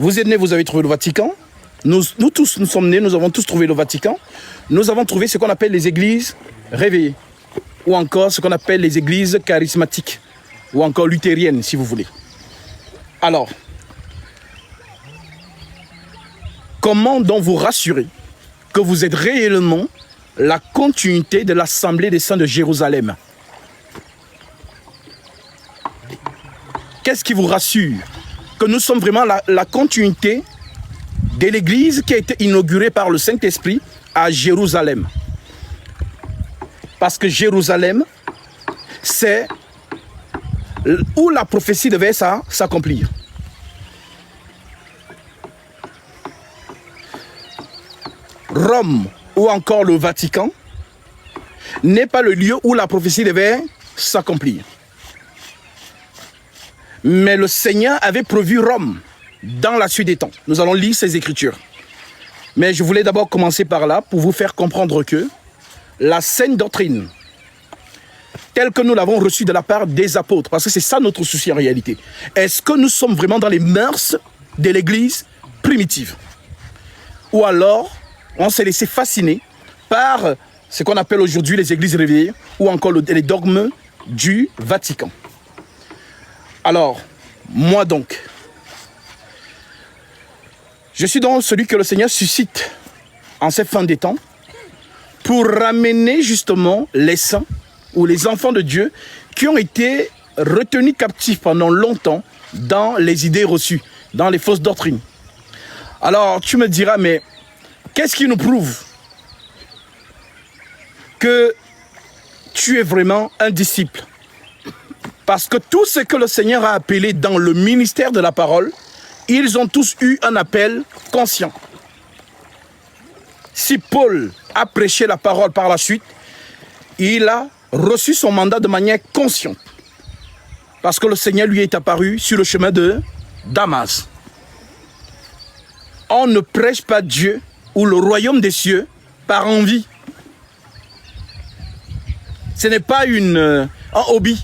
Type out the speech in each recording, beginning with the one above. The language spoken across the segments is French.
Vous êtes nés, vous avez trouvé le Vatican. Nous tous, nous sommes nés, nous avons tous trouvé le Vatican. Nous avons trouvé ce qu'on appelle les églises réveillées. Ou encore ce qu'on appelle les églises charismatiques. Ou encore luthériennes, si vous voulez. Alors, comment donc vous rassurer que vous êtes réellement la continuité de l'Assemblée des Saints de Jérusalem? Qu'est-ce qui vous rassure? Que nous sommes vraiment la continuité de l'église qui a été inaugurée par le Saint-Esprit à Jérusalem. Parce que Jérusalem, c'est où la prophétie devait s'accomplir. Rome ou encore le Vatican n'est pas le lieu où la prophétie devait s'accomplir. Mais le Seigneur avait prévu Rome dans la suite des temps. Nous allons lire ces écritures. Mais je voulais d'abord commencer par là pour vous faire comprendre que la saine doctrine, telle que nous l'avons reçue de la part des apôtres, parce que c'est ça notre souci en réalité. Est-ce que nous sommes vraiment dans les mœurs de l'église primitive? Ou alors, on s'est laissé fasciner par ce qu'on appelle aujourd'hui les églises réveillées ou encore les dogmes du Vatican. Alors, moi donc, je suis donc celui que le Seigneur suscite en cette fin des temps pour ramener justement les saints ou les enfants de Dieu qui ont été retenus captifs pendant longtemps dans les idées reçues, dans les fausses doctrines. Alors, tu me diras, mais qu'est-ce qui nous prouve que tu es vraiment un disciple? Parce que tout ce que le Seigneur a appelé dans le ministère de la parole, ils ont tous eu un appel conscient. Si Paul a prêché la parole par la suite, il a reçu son mandat de manière consciente. Parce que le Seigneur lui est apparu sur le chemin de Damas. On ne prêche pas Dieu ou le royaume des cieux par envie. Ce n'est pas un hobby.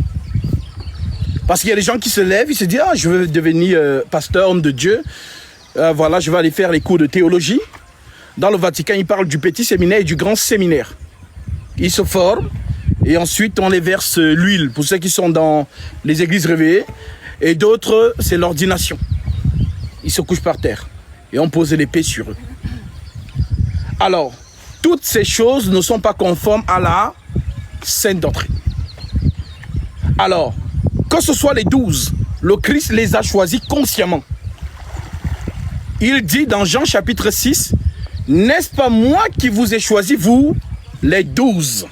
Parce qu'il y a des gens qui se lèvent, ils se disent « Ah, je veux devenir pasteur, homme de Dieu. Voilà, je vais aller faire les cours de théologie. » Dans le Vatican, ils parlent du petit séminaire et du grand séminaire. Ils se forment et ensuite on les verse l'huile pour ceux qui sont dans les églises réveillées. Et d'autres, c'est l'ordination. Ils se couchent par terre et on pose l'épée sur eux. Alors, toutes ces choses ne sont pas conformes à la sainte doctrine. Alors, que ce soit les 12, le Christ les a choisis consciemment. Il dit dans Jean chapitre 6, « N'est-ce pas moi qui vous ai choisi, vous, les 12?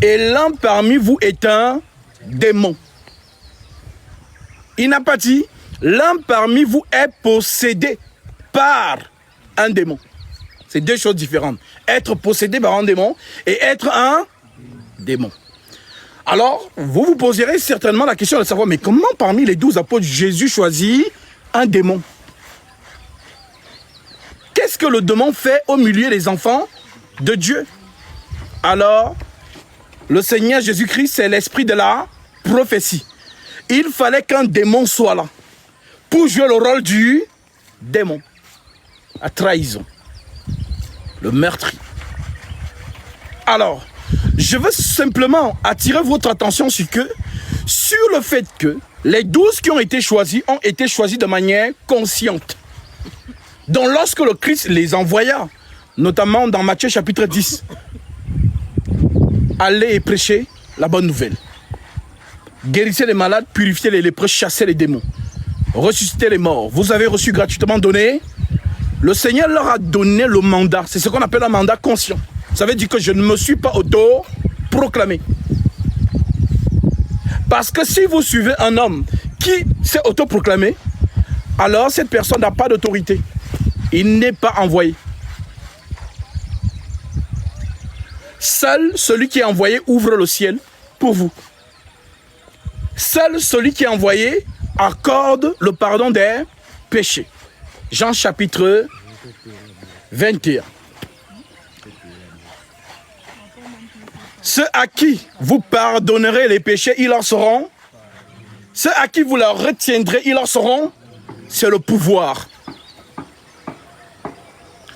Et l'un parmi vous est un démon. » Il n'a pas dit, « L'un parmi vous est possédé par un démon. » C'est deux choses différentes. Être possédé par un démon et être un démon. Alors, vous vous poserez certainement la question de savoir, mais comment parmi les 12 apôtres, Jésus choisit un démon? Qu'est-ce que le démon fait au milieu des enfants de Dieu? Alors, le Seigneur Jésus-Christ, c'est l'esprit de la prophétie. Il fallait qu'un démon soit là pour jouer le rôle du démon. La trahison, le meurtrier. Alors, je veux simplement attirer votre attention sur le fait que les 12 qui ont été choisis de manière consciente. Donc lorsque le Christ les envoya, notamment dans Matthieu chapitre 10, allez et prêchez la bonne nouvelle. Guérissez les malades, purifiez les lépreux, chassez les démons, ressuscitez les morts. Vous avez reçu gratuitement donné. Le Seigneur leur a donné le mandat. C'est ce qu'on appelle un mandat conscient. Ça veut dire que je ne me suis pas auto-proclamé. Parce que si vous suivez un homme qui s'est auto-proclamé, alors cette personne n'a pas d'autorité. Il n'est pas envoyé. Seul celui qui est envoyé ouvre le ciel pour vous. Seul celui qui est envoyé accorde le pardon des péchés. Jean chapitre 21. Ceux à qui vous pardonnerez les péchés, ils leur seront. Ceux à qui vous leur retiendrez, ils leur seront c'est le pouvoir.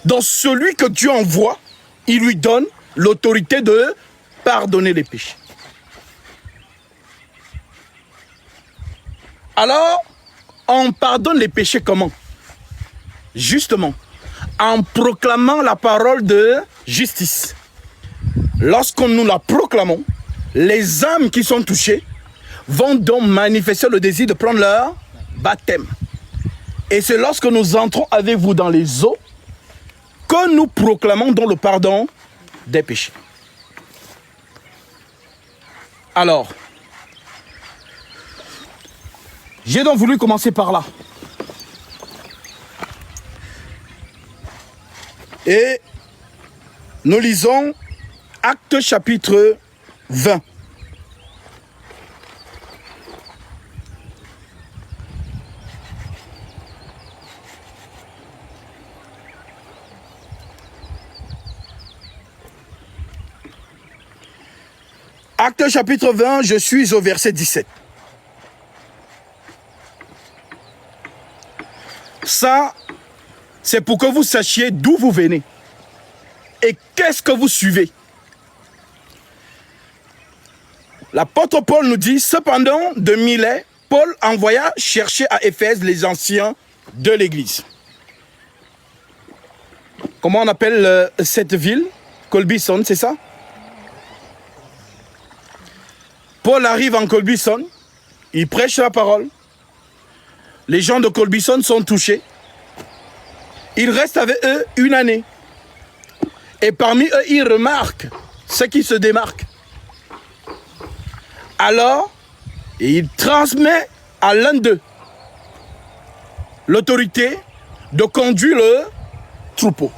Donc celui que Dieu envoie, il lui donne l'autorité de pardonner les péchés. Alors, on pardonne les péchés comment? Justement, en proclamant la parole de justice. Lorsque nous la proclamons, les âmes qui sont touchées vont donc manifester le désir de prendre leur baptême. Et c'est lorsque nous entrons avec vous dans les eaux que nous proclamons donc le pardon des péchés. Alors, j'ai donc voulu commencer par là. Et nous lisons Actes chapitre 20. Actes chapitre 20, je suis au verset 17. Ça, c'est pour que vous sachiez d'où vous venez et qu'est-ce que vous suivez. L'apôtre Paul nous dit, cependant, de Milet, Paul envoya chercher à Éphèse les anciens de l'église. Comment on appelle cette ville? Colbison, c'est ça? Paul arrive en Colbison, il prêche la parole. Les gens de Colbison sont touchés. Il reste avec eux une année. Et parmi eux, il remarque ce qui se démarque. Alors, il transmet à l'un d'eux l'autorité de conduire le troupeau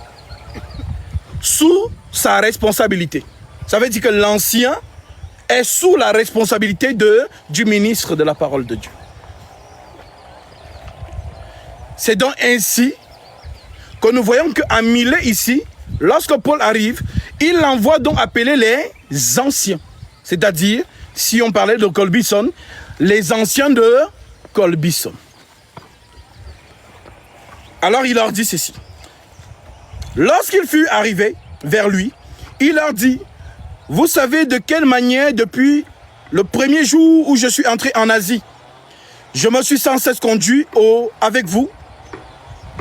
sous sa responsabilité. Ça veut dire que l'ancien est sous la responsabilité du ministre de la parole de Dieu. C'est donc ainsi que nous voyons qu'à Milet ici, lorsque Paul arrive, il envoie donc appeler les anciens. C'est-à-dire, si on parlait de Colbison, les anciens de Colbison. Alors il leur dit ceci. Lorsqu'il fut arrivé vers lui, il leur dit, vous savez de quelle manière depuis le premier jour où je suis entré en Asie, je me suis sans cesse conduit avec vous,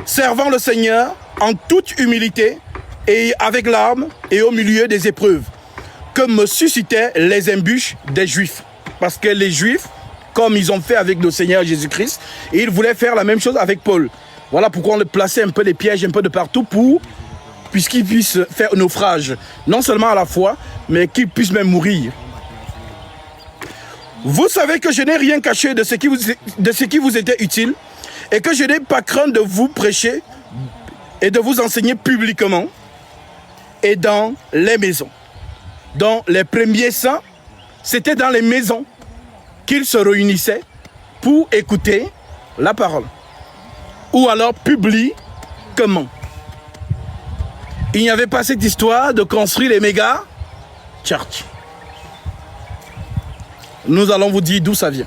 servant le Seigneur en toute humilité et avec larmes et au milieu des épreuves que me suscitaient les embûches des Juifs. Parce que les Juifs, comme ils ont fait avec le Seigneur Jésus-Christ, ils voulaient faire la même chose avec Paul. Voilà pourquoi on le plaçait un peu des pièges un peu de partout puisqu'il puisse faire naufrage, non seulement à la foi, mais qu'il puisse même mourir. Vous savez que je n'ai rien caché de ce qui vous était utile, et que je n'ai pas craint de vous prêcher et de vous enseigner publiquement et dans les maisons. Donc les premiers saints, c'était dans les maisons qu'ils se réunissaient pour écouter la parole. Ou alors publiquement. Il n'y avait pas cette histoire de construire les méga church. Nous allons vous dire d'où ça vient.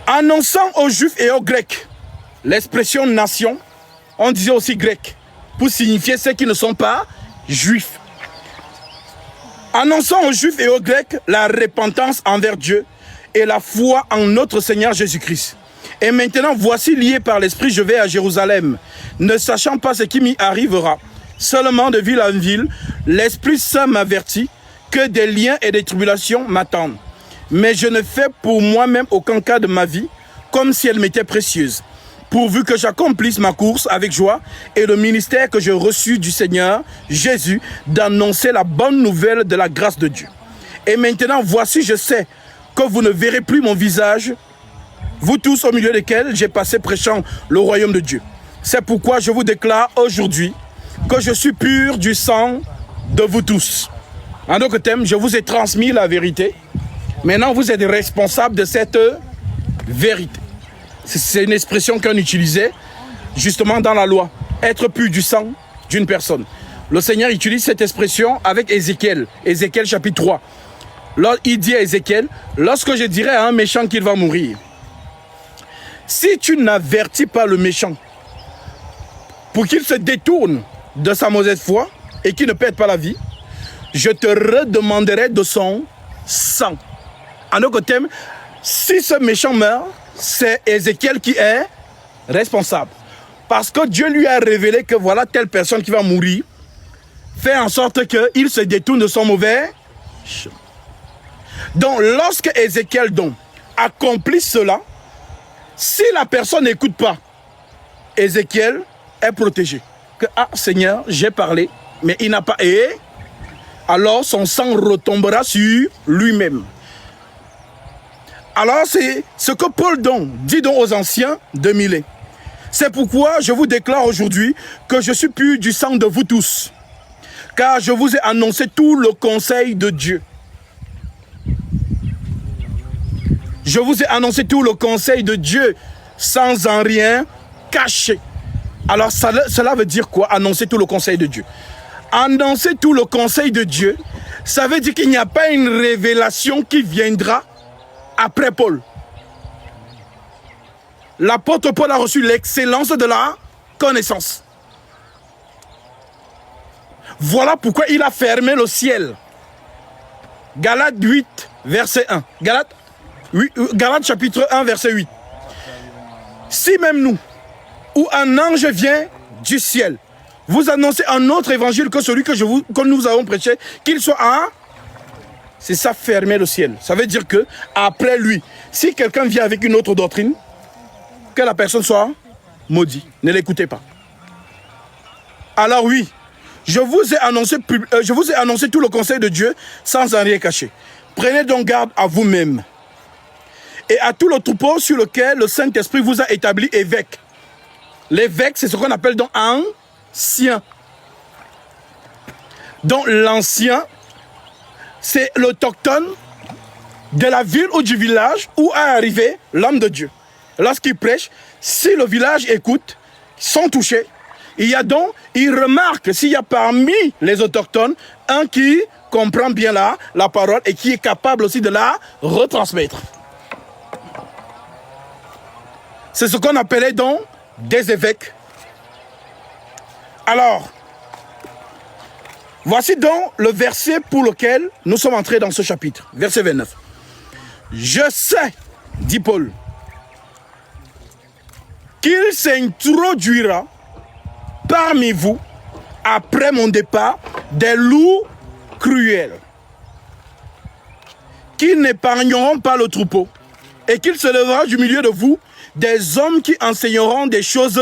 Annonçant aux Juifs et aux Grecs l'expression nation, on disait aussi grec, pour signifier ceux qui ne sont pas Juifs. Annonçant aux Juifs et aux Grecs la repentance envers Dieu et la foi en notre Seigneur Jésus-Christ. Et maintenant, voici lié par l'Esprit, je vais à Jérusalem, ne sachant pas ce qui m'y arrivera. Seulement de ville en ville, l'Esprit Saint m'avertit que des liens et des tribulations m'attendent. Mais je ne fais pour moi-même aucun cas de ma vie, comme si elle m'était précieuse, pourvu que j'accomplisse ma course avec joie et le ministère que j'ai reçu du Seigneur Jésus d'annoncer la bonne nouvelle de la grâce de Dieu. Et maintenant, voici, je sais que vous ne verrez plus mon visage, vous tous au milieu desquels j'ai passé prêchant le royaume de Dieu. C'est pourquoi je vous déclare aujourd'hui que je suis pur du sang de vous tous. En d'autres termes, je vous ai transmis la vérité. Maintenant, vous êtes responsable de cette vérité. C'est une expression qu'on utilisait justement dans la loi. Être pur du sang d'une personne. Le Seigneur utilise cette expression avec Ézéchiel. Ézéchiel chapitre 3. Là, il dit à Ézéchiel, lorsque je dirai à un méchant qu'il va mourir, si tu n'avertis pas le méchant pour qu'il se détourne de sa mauvaise foi et qu'il ne perde pas la vie, je te redemanderai de son sang. En autre terme, si ce méchant meurt, c'est Ézéchiel qui est responsable. Parce que Dieu lui a révélé que voilà telle personne qui va mourir, fait en sorte qu'il se détourne de son mauvais chemin. Donc, lorsque Ézéchiel accomplit cela, si la personne n'écoute pas, Ézéchiel est protégé. Que, ah Seigneur, j'ai parlé, mais il n'a pas... Et alors son sang retombera sur lui-même. Alors c'est ce que Paul dit aux anciens de Milet. C'est pourquoi je vous déclare aujourd'hui que je suis pur du sang de vous tous, car je vous ai annoncé tout le conseil de Dieu. Je vous ai annoncé tout le conseil de Dieu sans en rien cacher. Alors cela veut dire quoi, annoncer tout le conseil de Dieu? Annoncer tout le conseil de Dieu, ça veut dire qu'il n'y a pas une révélation qui viendra après Paul. L'apôtre Paul a reçu l'excellence de la connaissance. Voilà pourquoi il a fermé le ciel. Galates 8, verset 1. Galates chapitre 1, verset 8. Si même nous, ou un ange vient du ciel, vous annoncez un autre évangile que celui que nous avons prêché, qu'il soit un... C'est ça, fermer le ciel. Ça veut dire que après lui, si quelqu'un vient avec une autre doctrine, que la personne soit maudite. Ne l'écoutez pas. Alors oui, je vous ai annoncé tout le conseil de Dieu sans en rien cacher. Prenez donc garde à vous-même et à tout le troupeau sur lequel le Saint-Esprit vous a établi évêque. L'évêque, c'est ce qu'on appelle donc ancien. Donc l'ancien, c'est l'autochtone de la ville ou du village où est arrivé l'homme de Dieu. Lorsqu'il prêche, si le village écoute, sans toucher, il remarque s'il y a parmi les autochtones un qui comprend bien la parole et qui est capable aussi de la retransmettre. C'est ce qu'on appelait donc des évêques. Alors, voici donc le verset pour lequel nous sommes entrés dans ce chapitre, verset 29. Je sais, dit Paul, qu'il s'introduira parmi vous, après mon départ, des loups cruels, qui n'épargneront pas le troupeau, et qu'il se lèvera du milieu de vous des hommes qui enseigneront des choses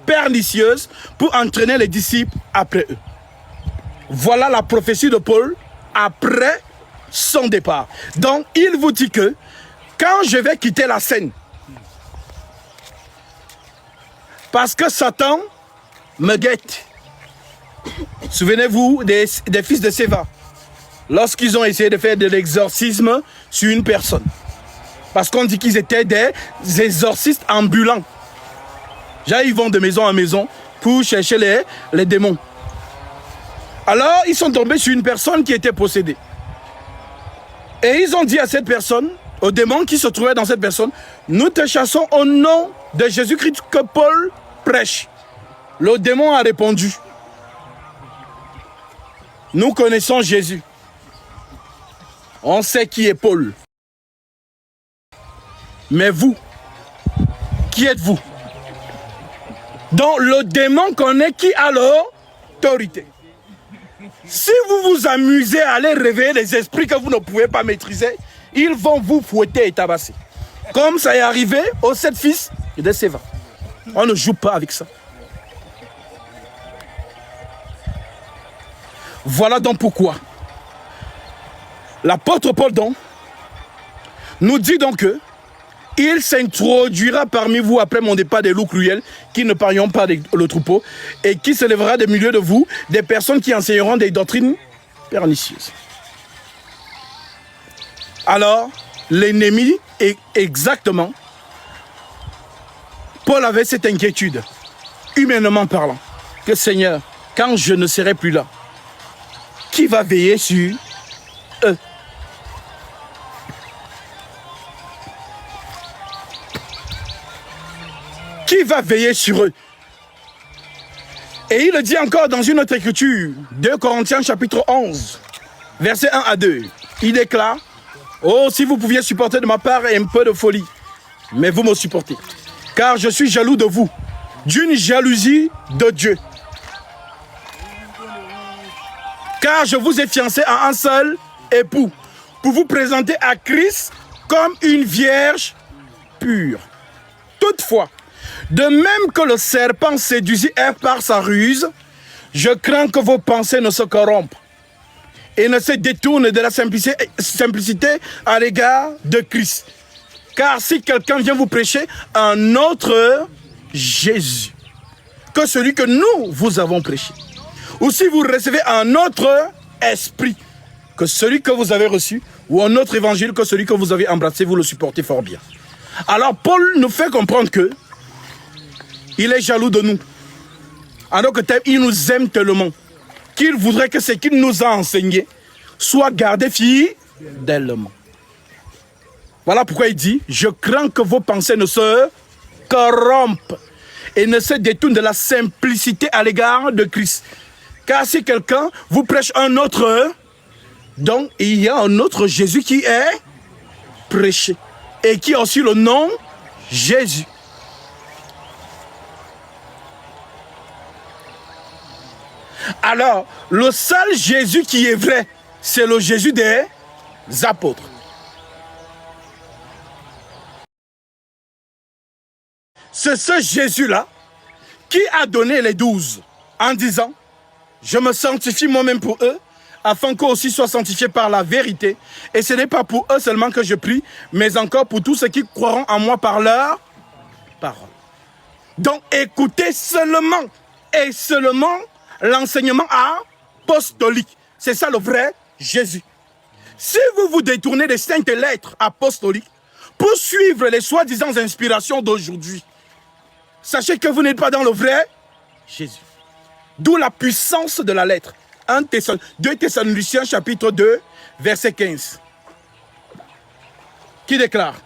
pernicieuses pour entraîner les disciples après eux. Voilà la prophétie de Paul après son départ. Donc, il vous dit que quand je vais quitter la scène, parce que Satan me guette. Souvenez-vous des fils de Séva, lorsqu'ils ont essayé de faire de l'exorcisme sur une personne. Parce qu'on dit qu'ils étaient des exorcistes ambulants. Ils vont de maison en maison pour chercher les démons. Alors, ils sont tombés sur une personne qui était possédée. Et ils ont dit à cette personne, aux démons qui se trouvaient dans cette personne, nous te chassons au nom de Jésus-Christ que Paul prêche. Le démon a répondu, nous connaissons Jésus. On sait qui est Paul. Mais vous, qui êtes-vous? Donc le démon connaît qui a l'autorité. Si vous vous amusez à aller réveiller les esprits que vous ne pouvez pas maîtriser, ils vont vous fouetter et tabasser. Comme ça est arrivé aux 7 fils de Séva. On ne joue pas avec ça. Voilà donc pourquoi l'apôtre Paul nous dit donc que il s'introduira parmi vous après mon départ des loups cruels qui ne parieront pas le troupeau et qui se lèvera des milieux de vous des personnes qui enseigneront des doctrines pernicieuses. Alors, l'ennemi est exactement... Paul avait cette inquiétude, humainement parlant, que Seigneur, quand je ne serai plus là, qui va veiller sur eux? qui va veiller sur eux. Et il le dit encore dans une autre écriture, 2 Corinthiens chapitre 11, versets 1 à 2. Il déclare, « Oh, si vous pouviez supporter de ma part un peu de folie, mais vous me supportez, car je suis jaloux de vous, d'une jalousie de Dieu. Car je vous ai fiancé à un seul époux, pour vous présenter à Christ comme une vierge pure. Toutefois, de même que le serpent séduisit Ève par sa ruse, je crains que vos pensées ne se corrompent et ne se détournent de la simplicité à l'égard de Christ. Car si quelqu'un vient vous prêcher un autre Jésus que celui que nous vous avons prêché, ou si vous recevez un autre esprit que celui que vous avez reçu, ou un autre évangile que celui que vous avez embrassé, vous le supportez fort bien. Alors Paul nous fait comprendre que il est jaloux de nous. Alors que il nous aime tellement qu'il voudrait que ce qu'il nous a enseigné soit gardé fidèlement. Voilà pourquoi il dit, je crains que vos pensées ne se corrompent et ne se détournent de la simplicité à l'égard de Christ. Car si quelqu'un vous prêche un autre, donc il y a un autre Jésus qui est prêché et qui a aussi le nom Jésus. Alors, le seul Jésus qui est vrai, c'est le Jésus des apôtres. C'est ce Jésus-là qui a donné les 12 en disant, je me sanctifie moi-même pour eux, afin qu'eux aussi soient sanctifiés par la vérité. Et ce n'est pas pour eux seulement que je prie, mais encore pour tous ceux qui croiront en moi par leur parole. Donc écoutez seulement et seulement l'enseignement apostolique. C'est ça le vrai Jésus. Si vous vous détournez des saintes lettres apostoliques pour suivre les soi-disant inspirations d'aujourd'hui, sachez que vous n'êtes pas dans le vrai Jésus. D'où la puissance de la lettre. 2 Thessaloniciens chapitre 2, verset 15. Qui déclare,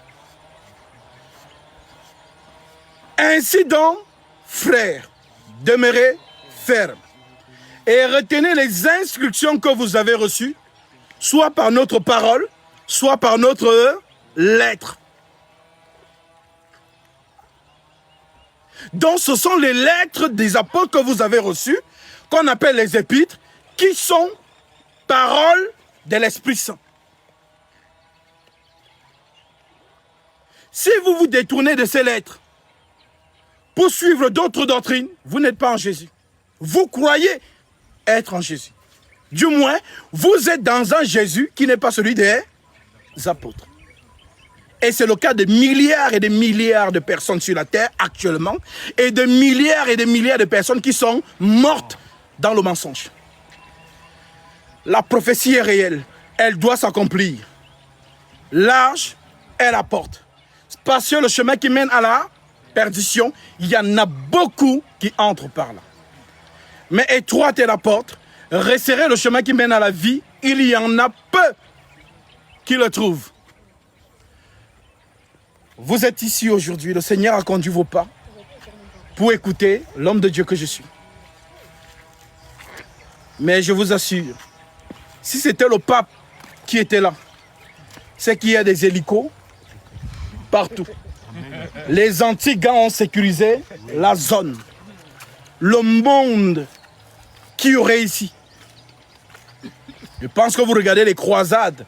ainsi donc, frères, demeurez fermes et retenez les instructions que vous avez reçues, soit par notre parole, soit par notre lettre. Donc ce sont les lettres des apôtres que vous avez reçues, qu'on appelle les épîtres, qui sont paroles de l'Esprit Saint. Si vous vous détournez de ces lettres pour suivre d'autres doctrines, vous n'êtes pas en Jésus. Vous croyez être en Jésus. Du moins, vous êtes dans un Jésus qui n'est pas celui des apôtres. Et c'est le cas de milliards et de milliards de personnes sur la terre actuellement, et de milliards de personnes qui sont mortes dans le mensonge. La prophétie est réelle, elle doit s'accomplir. Large est la porte, spacieux le chemin qui mène à la perdition, il y en a beaucoup qui entrent par là. Mais étroite est la porte, resserré le chemin qui mène à la vie, il y en a peu qui le trouvent. Vous êtes ici aujourd'hui, le Seigneur a conduit vos pas pour écouter l'homme de Dieu que je suis. Mais je vous assure, si c'était le pape qui était là, c'est qu'il y a des hélicos partout. Les anti-gants ont sécurisé la zone. Le monde qu'il y aurait ici. Je pense que vous regardez les croisades.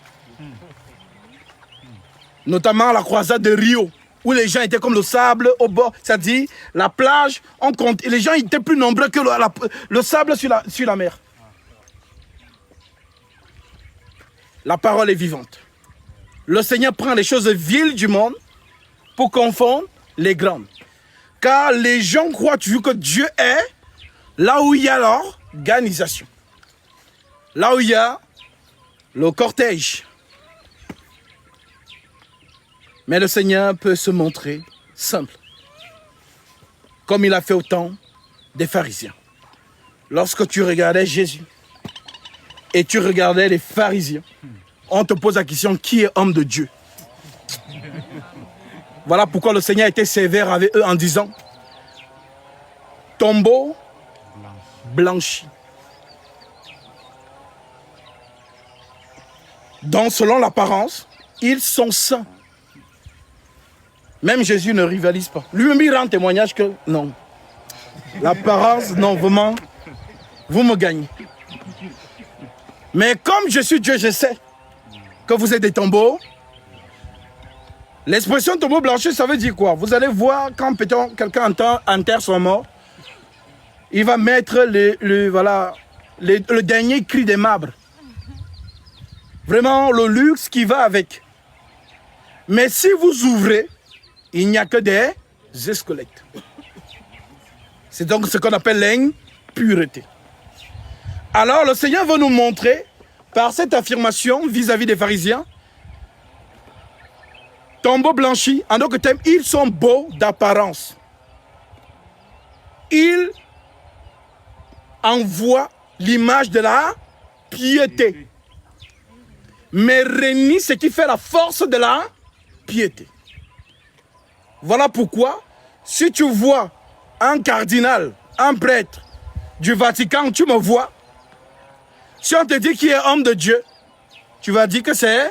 Notamment la croisade de Rio, où les gens étaient comme le sable au bord. C'est-à-dire, la plage, on compte. Et les gens étaient plus nombreux que le sable sur la mer. La parole est vivante. Le Seigneur prend les choses viles du monde pour confondre les grandes. Car les gens croient toujours que Dieu est là où il y a l'organisation. Là où il y a le cortège. Mais le Seigneur peut se montrer simple. Comme il a fait au temps des pharisiens. Lorsque tu regardais Jésus et tu regardais les pharisiens, on te pose la question, qui est homme de Dieu? Voilà pourquoi le Seigneur était sévère avec eux en disant, tombeau blanchi. Donc, selon l'apparence, ils sont saints. Même Jésus ne rivalise pas. Lui-même, il rend témoignage que non. L'apparence, non, vraiment, vous me gagnez. Mais comme je suis Dieu, je sais que vous êtes des tombeaux. L'expression tombeau blanchi, ça veut dire quoi? Vous allez voir quand quelqu'un enterre son mort, il va mettre le dernier cri des marbres. Vraiment le luxe qui va avec. Mais si vous ouvrez, il n'y a que des squelettes. C'est donc ce qu'on appelle l'impureté. Alors le Seigneur veut nous montrer, par cette affirmation vis-à-vis des pharisiens, tombeau blanchi, en d'autres termes, ils sont beaux d'apparence. Ils envoient l'image de la piété. Mais renie ce qui fait la force de la piété. Voilà pourquoi, si tu vois un cardinal, un prêtre du Vatican, tu me vois, si on te dit qu'il est homme de Dieu, tu vas dire que c'est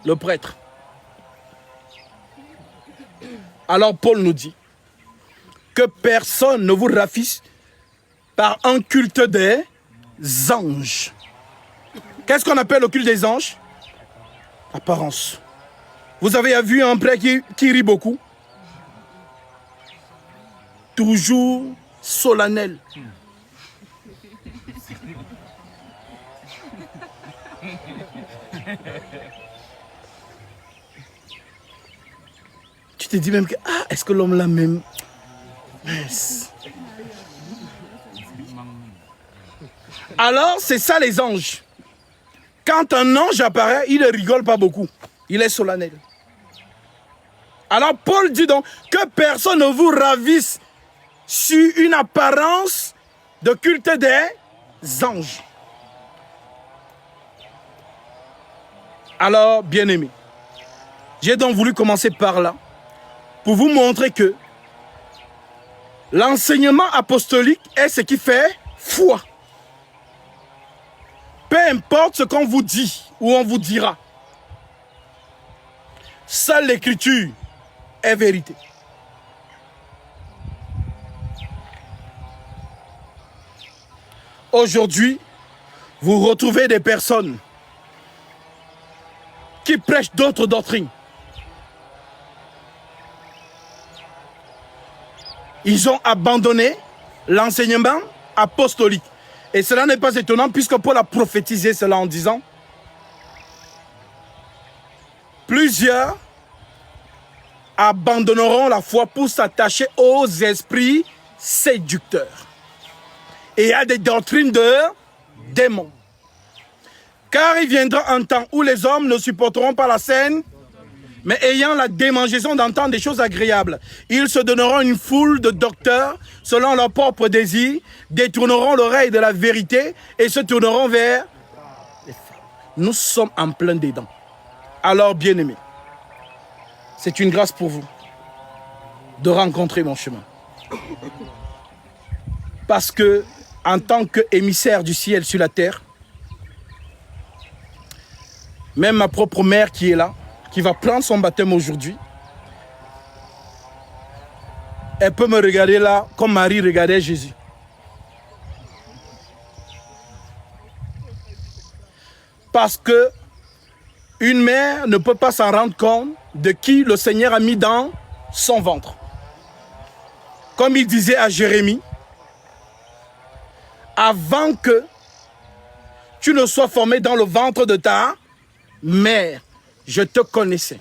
le prêtre. Alors Paul nous dit que personne ne vous ravisse par un culte des anges. Qu'est-ce qu'on appelle le culte des anges? Apparence. Vous avez vu un prêtre qui rit beaucoup? Toujours solennel. Tu te dis même que, est-ce que l'homme là même... Alors, c'est ça les anges. Quand un ange apparaît, il ne rigole pas beaucoup. Il est solennel. Alors, Paul dit donc que personne ne vous ravisse sur une apparence de culte des anges. Alors, bien-aimés, j'ai donc voulu commencer par là pour vous montrer que l'enseignement apostolique est ce qui fait foi. Peu importe ce qu'on vous dit ou on vous dira, seule l'écriture est vérité. Aujourd'hui, vous retrouvez des personnes qui prêchent d'autres doctrines. Ils ont abandonné l'enseignement apostolique. Et cela n'est pas étonnant puisque Paul a prophétisé cela en disant plusieurs abandonneront la foi pour s'attacher aux esprits séducteurs et à des doctrines de démons. Car il viendra un temps où les hommes ne supporteront pas la scène, mais ayant la démangeaison d'entendre des choses agréables, ils se donneront une foule de docteurs selon leur propre désir, détourneront l'oreille de la vérité et se tourneront vers les femmes. Nous sommes en plein dedans. Alors, bien-aimés, c'est une grâce pour vous de rencontrer mon chemin. Parce que, en tant qu'émissaire du ciel sur la terre, même ma propre mère qui est là, qui va prendre son baptême aujourd'hui, elle peut me regarder là comme Marie regardait Jésus. Parce que une mère ne peut pas s'en rendre compte de qui le Seigneur a mis dans son ventre. Comme il disait à Jérémie, avant que tu ne sois formé dans le ventre de ta mère, je te connaissais.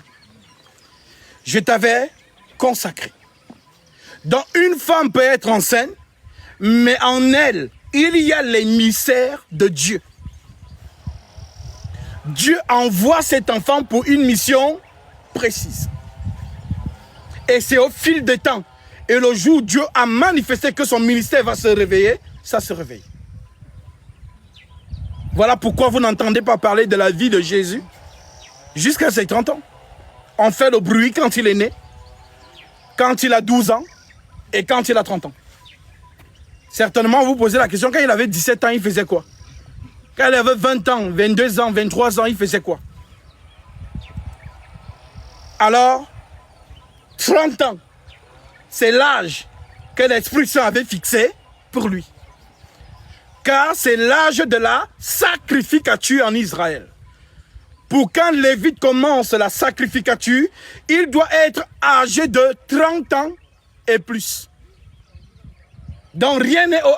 Je t'avais consacré. Donc une femme peut être enceinte, mais en elle, il y a l'émissaire de Dieu. Dieu envoie cet enfant pour une mission précise. Et c'est au fil du temps. Et le jour où Dieu a manifesté que son ministère va se réveiller, ça se réveille. Voilà pourquoi vous n'entendez pas parler de la vie de Jésus jusqu'à ses 30 ans. On fait le bruit quand il est né, quand il a 12 ans et quand il a 30 ans. Certainement, vous posez la question, quand il avait 17 ans, il faisait quoi? Quand il avait 20 ans, 22 ans, 23 ans, il faisait quoi? Alors, 30 ans, c'est l'âge que l'Esprit Saint avait fixé pour lui. Car c'est l'âge de la sacrificature en Israël. Pour quand Lévite commence la sacrificature, il doit être âgé de 30 ans et plus. Donc rien n'est au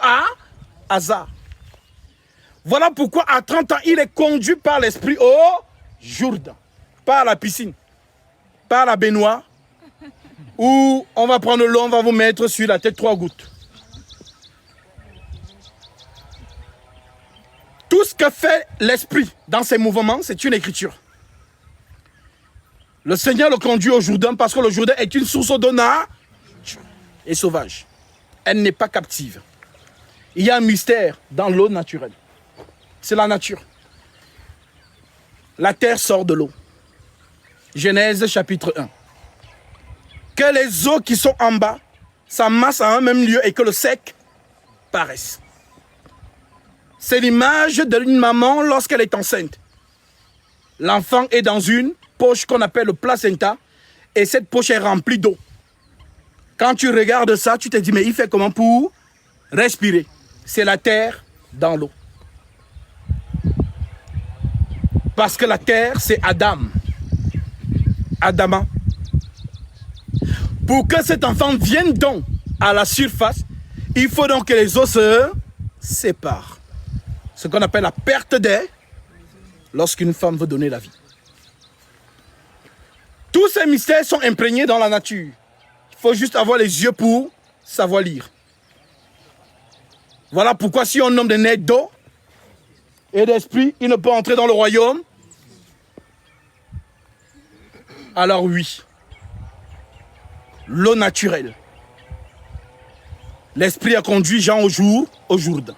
hasard. Voilà pourquoi à 30 ans, il est conduit par l'Esprit au Jourdain, par la piscine, par la baignoire, où on va prendre l'eau, on va vous mettre sur la tête 3 gouttes. Tout ce que fait l'Esprit dans ses mouvements, c'est une écriture. Le Seigneur le conduit au Jourdain parce que le Jourdain est une source d'eau naturelle et sauvage. Elle n'est pas captive. Il y a un mystère dans l'eau naturelle. C'est la nature. La terre sort de l'eau. Genèse chapitre 1. Que les eaux qui sont en bas s'amassent à un même lieu et que le sec paraisse. C'est l'image d'une maman lorsqu'elle est enceinte. L'enfant est dans une poche qu'on appelle le placenta et cette poche est remplie d'eau. Quand tu regardes ça, tu te dis, mais il fait comment pour respirer? C'est la terre dans l'eau. Parce que la terre, c'est Adam. Adama. Pour que cet enfant vienne donc à la surface, il faut donc que les eaux se séparent. Ce qu'on appelle la perte d'air lorsqu'une femme veut donner la vie. Tous ces mystères sont imprégnés dans la nature. Il faut juste avoir les yeux pour savoir lire. Voilà pourquoi si un homme est né d'eau et d'esprit, il ne peut entrer dans le royaume. Alors oui, l'eau naturelle. L'esprit a conduit Jean au Jourdain.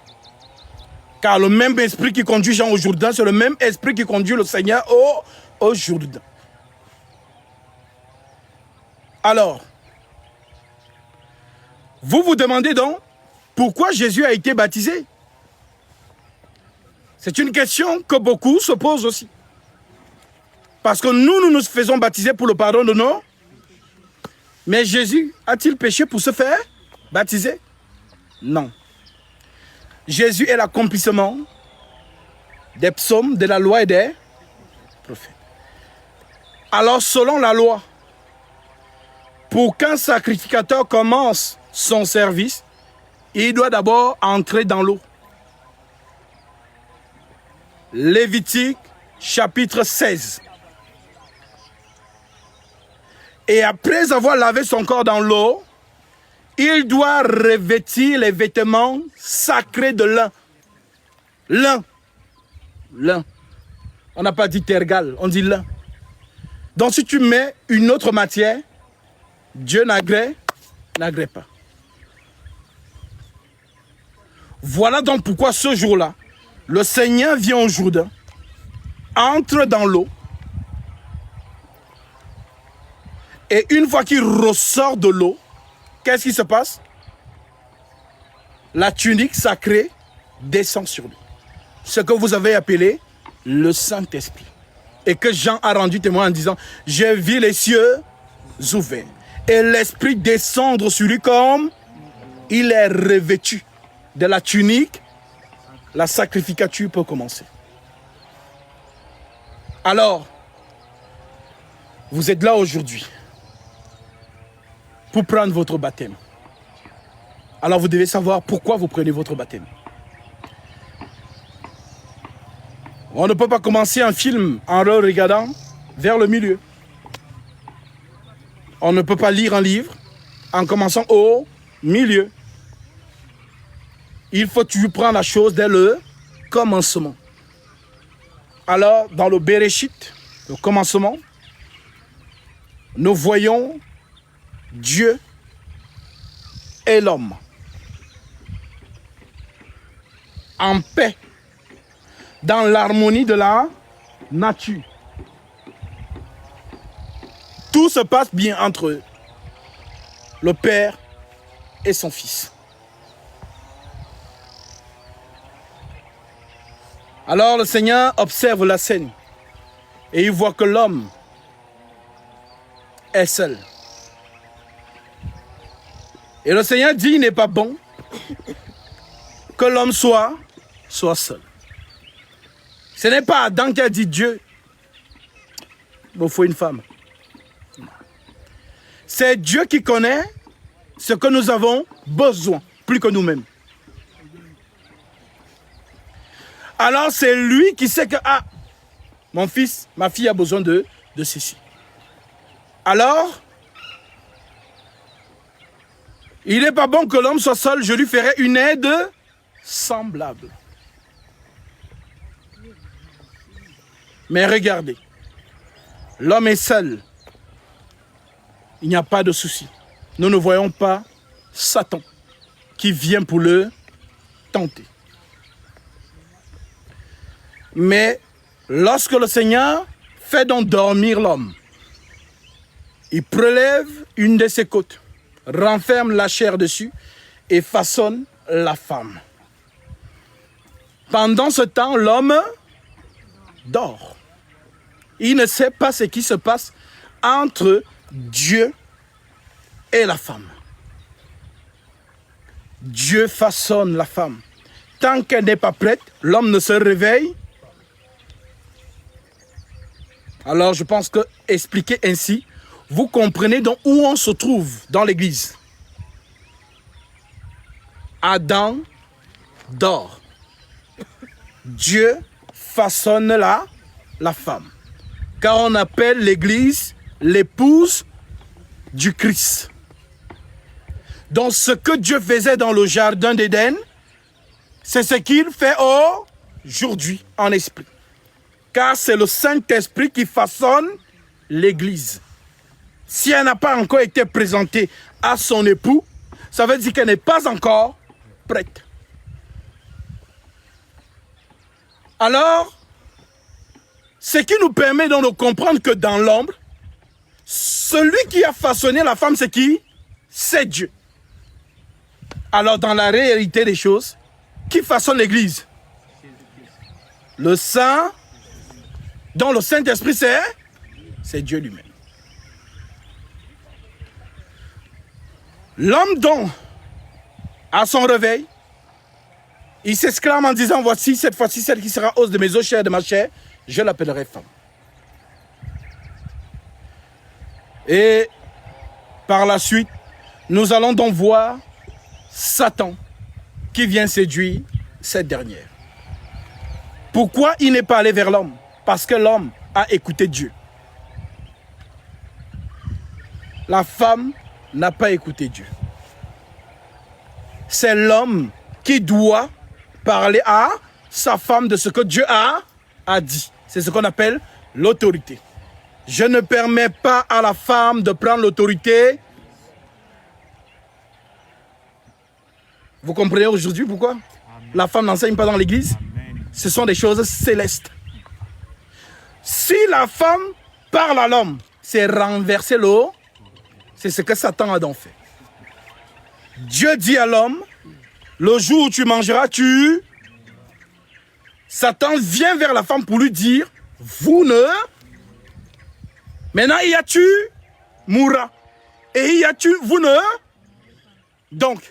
Car le même esprit qui conduit Jean au Jourdain, c'est le même esprit qui conduit le Seigneur au Jourdain. Alors, vous vous demandez donc pourquoi Jésus a été baptisé? C'est une question que beaucoup se posent aussi. Parce que nous nous faisons baptiser pour le pardon de nos. Mais Jésus a-t-il péché pour se faire baptiser? Non. Jésus est l'accomplissement des psaumes, de la loi et des prophètes. Alors, selon la loi, pour qu'un sacrificateur commence son service, il doit d'abord entrer dans l'eau. Lévitique, chapitre 16. Et après avoir lavé son corps dans l'eau, il doit revêtir les vêtements sacrés de lin. Lin. Lin. On n'a pas dit tergal, on dit lin. Donc si tu mets une autre matière, Dieu n'agrée pas. Voilà donc pourquoi ce jour-là, le Seigneur vient au Jourdain, entre dans l'eau, et une fois qu'il ressort de l'eau, qu'est-ce qui se passe? La tunique sacrée descend sur lui. Ce que vous avez appelé le Saint-Esprit. Et que Jean a rendu témoin en disant, j'ai vu les cieux ouverts. Et l'Esprit descendre sur lui comme il est revêtu de la tunique. La sacrificature peut commencer. Alors, vous êtes là aujourd'hui pour prendre votre baptême. Alors vous devez savoir pourquoi vous prenez votre baptême. On ne peut pas commencer un film en le regardant vers le milieu. On ne peut pas lire un livre en commençant au milieu. Il faut toujours prendre la chose dès le commencement. Alors, dans le Béréchit, le commencement, nous voyons Dieu et l'homme en paix, dans l'harmonie de la nature. Tout se passe bien entre eux, le Père et son Fils. Alors le Seigneur observe la scène et il voit que l'homme est seul. Et le Seigneur dit, il n'est pas bon que l'homme soit seul. Ce n'est pas Adam qui a dit Dieu, il me faut une femme. C'est Dieu qui connaît ce que nous avons besoin, plus que nous-mêmes. Alors c'est lui qui sait que, ah, mon fils, ma fille a besoin de ceci. Alors, il n'est pas bon que l'homme soit seul, je lui ferai une aide semblable. Mais regardez, l'homme est seul. Il n'y a pas de souci. Nous ne voyons pas Satan qui vient pour le tenter. Mais lorsque le Seigneur fait donc dormir l'homme, il prélève une de ses côtes, renferme la chair dessus et façonne la femme. Pendant ce temps, l'homme dort. Il ne sait pas ce qui se passe entre Dieu et la femme. Dieu façonne la femme. Tant qu'elle n'est pas prête, l'homme ne se réveille. Alors je pense que expliquer ainsi, vous comprenez donc où on se trouve dans l'église. Adam dort. Dieu façonne la femme. Car on appelle l'église l'épouse du Christ. Donc ce que Dieu faisait dans le jardin d'Éden, c'est ce qu'il fait aujourd'hui en esprit. Car c'est le Saint-Esprit qui façonne l'église. Si elle n'a pas encore été présentée à son époux, ça veut dire qu'elle n'est pas encore prête. Alors, ce qui nous permet donc de comprendre que dans l'ombre, celui qui a façonné la femme, c'est qui? C'est Dieu. Alors, dans la réalité des choses, qui façonne l'église? Le Saint, dont le Saint-Esprit, c'est Dieu lui-même. L'homme donc, à son réveil, il s'exclame en disant, voici cette fois-ci celle qui sera os de mes os, chair de ma chair, je l'appellerai femme. Et par la suite, nous allons donc voir Satan qui vient séduire cette dernière. Pourquoi il n'est pas allé vers l'homme? Parce que l'homme a écouté Dieu. La femme n'a pas écouté Dieu. C'est l'homme qui doit parler à sa femme de ce que Dieu a dit. C'est ce qu'on appelle l'autorité. Je ne permets pas à la femme de prendre l'autorité. Vous comprenez aujourd'hui pourquoi la femme n'enseigne pas dans l'église? Ce sont des choses célestes. Si la femme parle à l'homme, c'est renverser l'eau. C'est ce que Satan a donc fait. Dieu dit à l'homme, le jour où tu mangeras, Satan vient vers la femme pour lui dire, vous ne... Maintenant, il y a tu mourras. Et il y a tu, vous ne... Donc,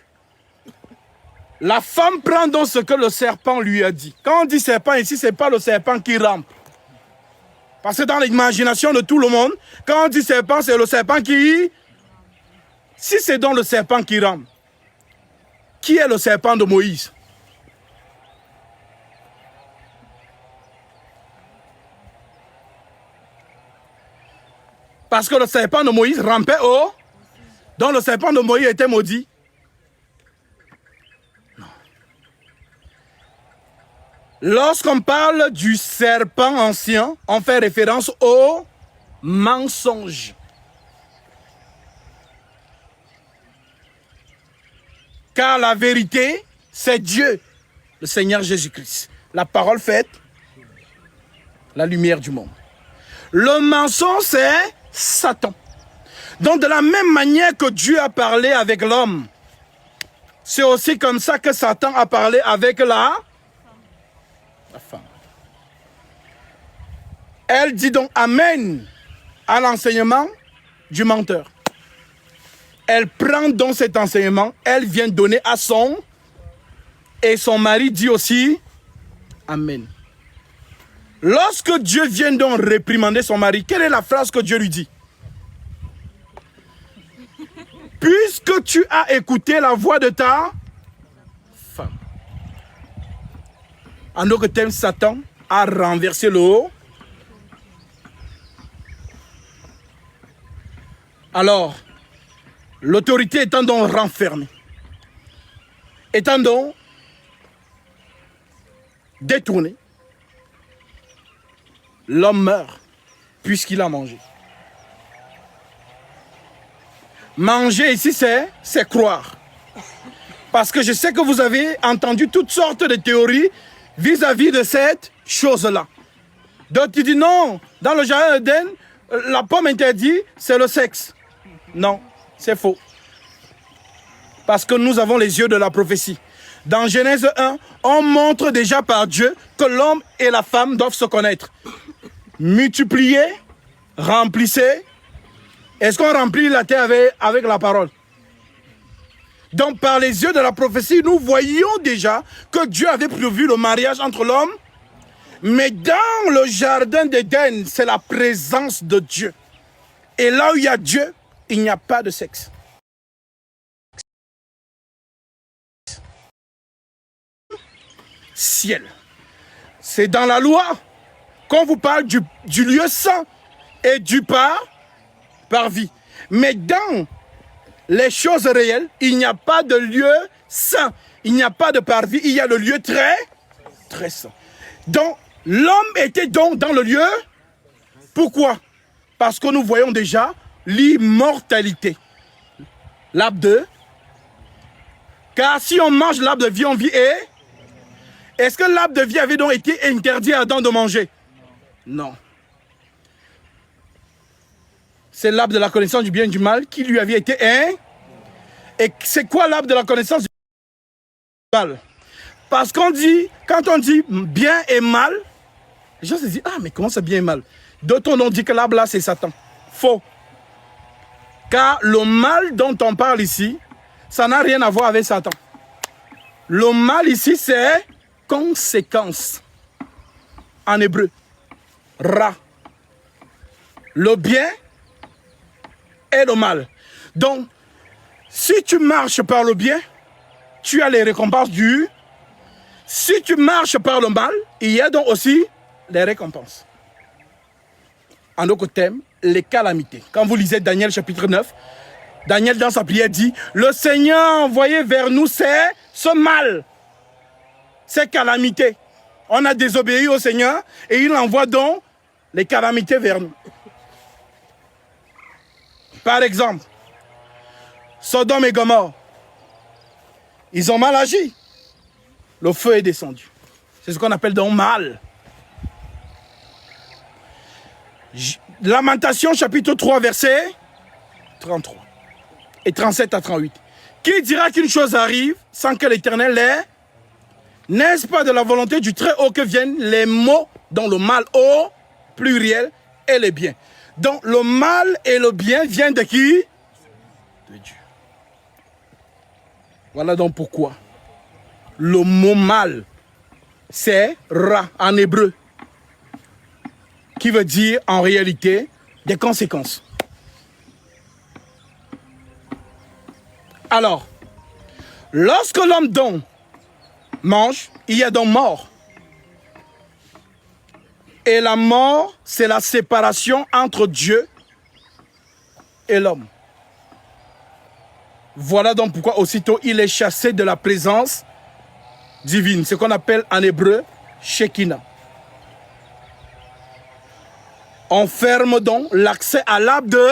la femme prend donc ce que le serpent lui a dit. Quand on dit serpent ici, ce n'est pas le serpent qui rampe. Parce que dans l'imagination de tout le monde, quand on dit serpent, c'est le serpent qui... Si c'est donc le serpent qui rampe, qui est le serpent de Moïse? Parce que le serpent de Moïse rampait haut, donc le serpent de Moïse était maudit. Non. Lorsqu'on parle du serpent ancien, on fait référence au mensonge. Car la vérité, c'est Dieu, le Seigneur Jésus-Christ. La parole faite, la lumière du monde. Le mensonge, c'est Satan. Donc de la même manière que Dieu a parlé avec l'homme, c'est aussi comme ça que Satan a parlé avec la femme. Elle dit donc amen à l'enseignement du menteur. Elle prend donc cet enseignement, elle vient donner à son, et son mari dit aussi amen. Lorsque Dieu vient donc réprimander son mari, quelle est la phrase que Dieu lui dit? Puisque tu as écouté la voix de ta femme. En d'autres termes, Satan a renversé le haut. Alors, l'autorité étant donc renfermée, étant donc détournée, l'homme meurt puisqu'il a mangé. Manger ici, c'est croire. Parce que je sais que vous avez entendu toutes sortes de théories vis-à-vis de cette chose-là. D'autres qui disent non, dans le jardin d'Éden, la pomme interdite, c'est le sexe. Non, c'est faux. Parce que nous avons les yeux de la prophétie. Dans Genèse 1, on montre déjà par Dieu que l'homme et la femme doivent se connaître. Multipliez, remplissez. Est-ce qu'on remplit la terre avec la parole? Donc par les yeux de la prophétie, nous voyions déjà que Dieu avait prévu le mariage entre l'homme. Mais dans le jardin d'Éden, c'est la présence de Dieu. Et là où il y a Dieu, il n'y a pas de sexe. Ciel. C'est dans la loi qu'on vous parle du lieu saint et du parvis. Mais dans les choses réelles, il n'y a pas de lieu saint. Il n'y a pas de parvis, il y a le lieu très, très saint. Donc, l'homme était donc dans le lieu. Pourquoi? Parce que nous voyons déjà l'immortalité. L'arbre de. Car si on mange l'arbre de vie, on vit et. Est-ce que l'arbre de vie avait donc été interdit à Adam de manger? Non. C'est l'arbre de la connaissance du bien et du mal qui lui avait été Et c'est quoi l'arbre de la connaissance du mal? Parce qu'on dit, quand on dit bien et mal, les gens se disent, ah mais comment c'est bien et mal? D'autres ont dit que l'arbre là c'est Satan. Faux. Car le mal dont on parle ici, ça n'a rien à voir avec Satan. Le mal ici c'est conséquence. En hébreu. Ra. Le bien et le mal. Donc, si tu marches par le bien, tu as les récompenses du. Si tu marches par le mal, il y a donc aussi les récompenses. En d'autres termes, les calamités. Quand vous lisez Daniel chapitre 9, Daniel dans sa prière dit, le Seigneur a envoyé vers nous ce mal, ces calamités. On a désobéi au Seigneur et il envoie donc les calamités vers nous. Par exemple, Sodome et Gomorrhe, ils ont mal agi. Le feu est descendu. C'est ce qu'on appelle donc mal. Lamentation chapitre 3 verset 33 et 37 à 38. Qui dira qu'une chose arrive sans que l'Éternel l'ait? N'est-ce pas de la volonté du Très-Haut que viennent les maux dont le mal au pluriel et les biens? Donc le mal et le bien viennent de qui? De Dieu. Voilà donc pourquoi le mot mal, c'est ra en hébreu, qui veut dire en réalité des conséquences. Alors, lorsque l'homme donc mange, il y a donc mort. Et la mort, c'est la séparation entre Dieu et l'homme. Voilà donc pourquoi aussitôt il est chassé de la présence divine, ce qu'on appelle en hébreu Shekinah. On ferme donc l'accès à l'arbre de.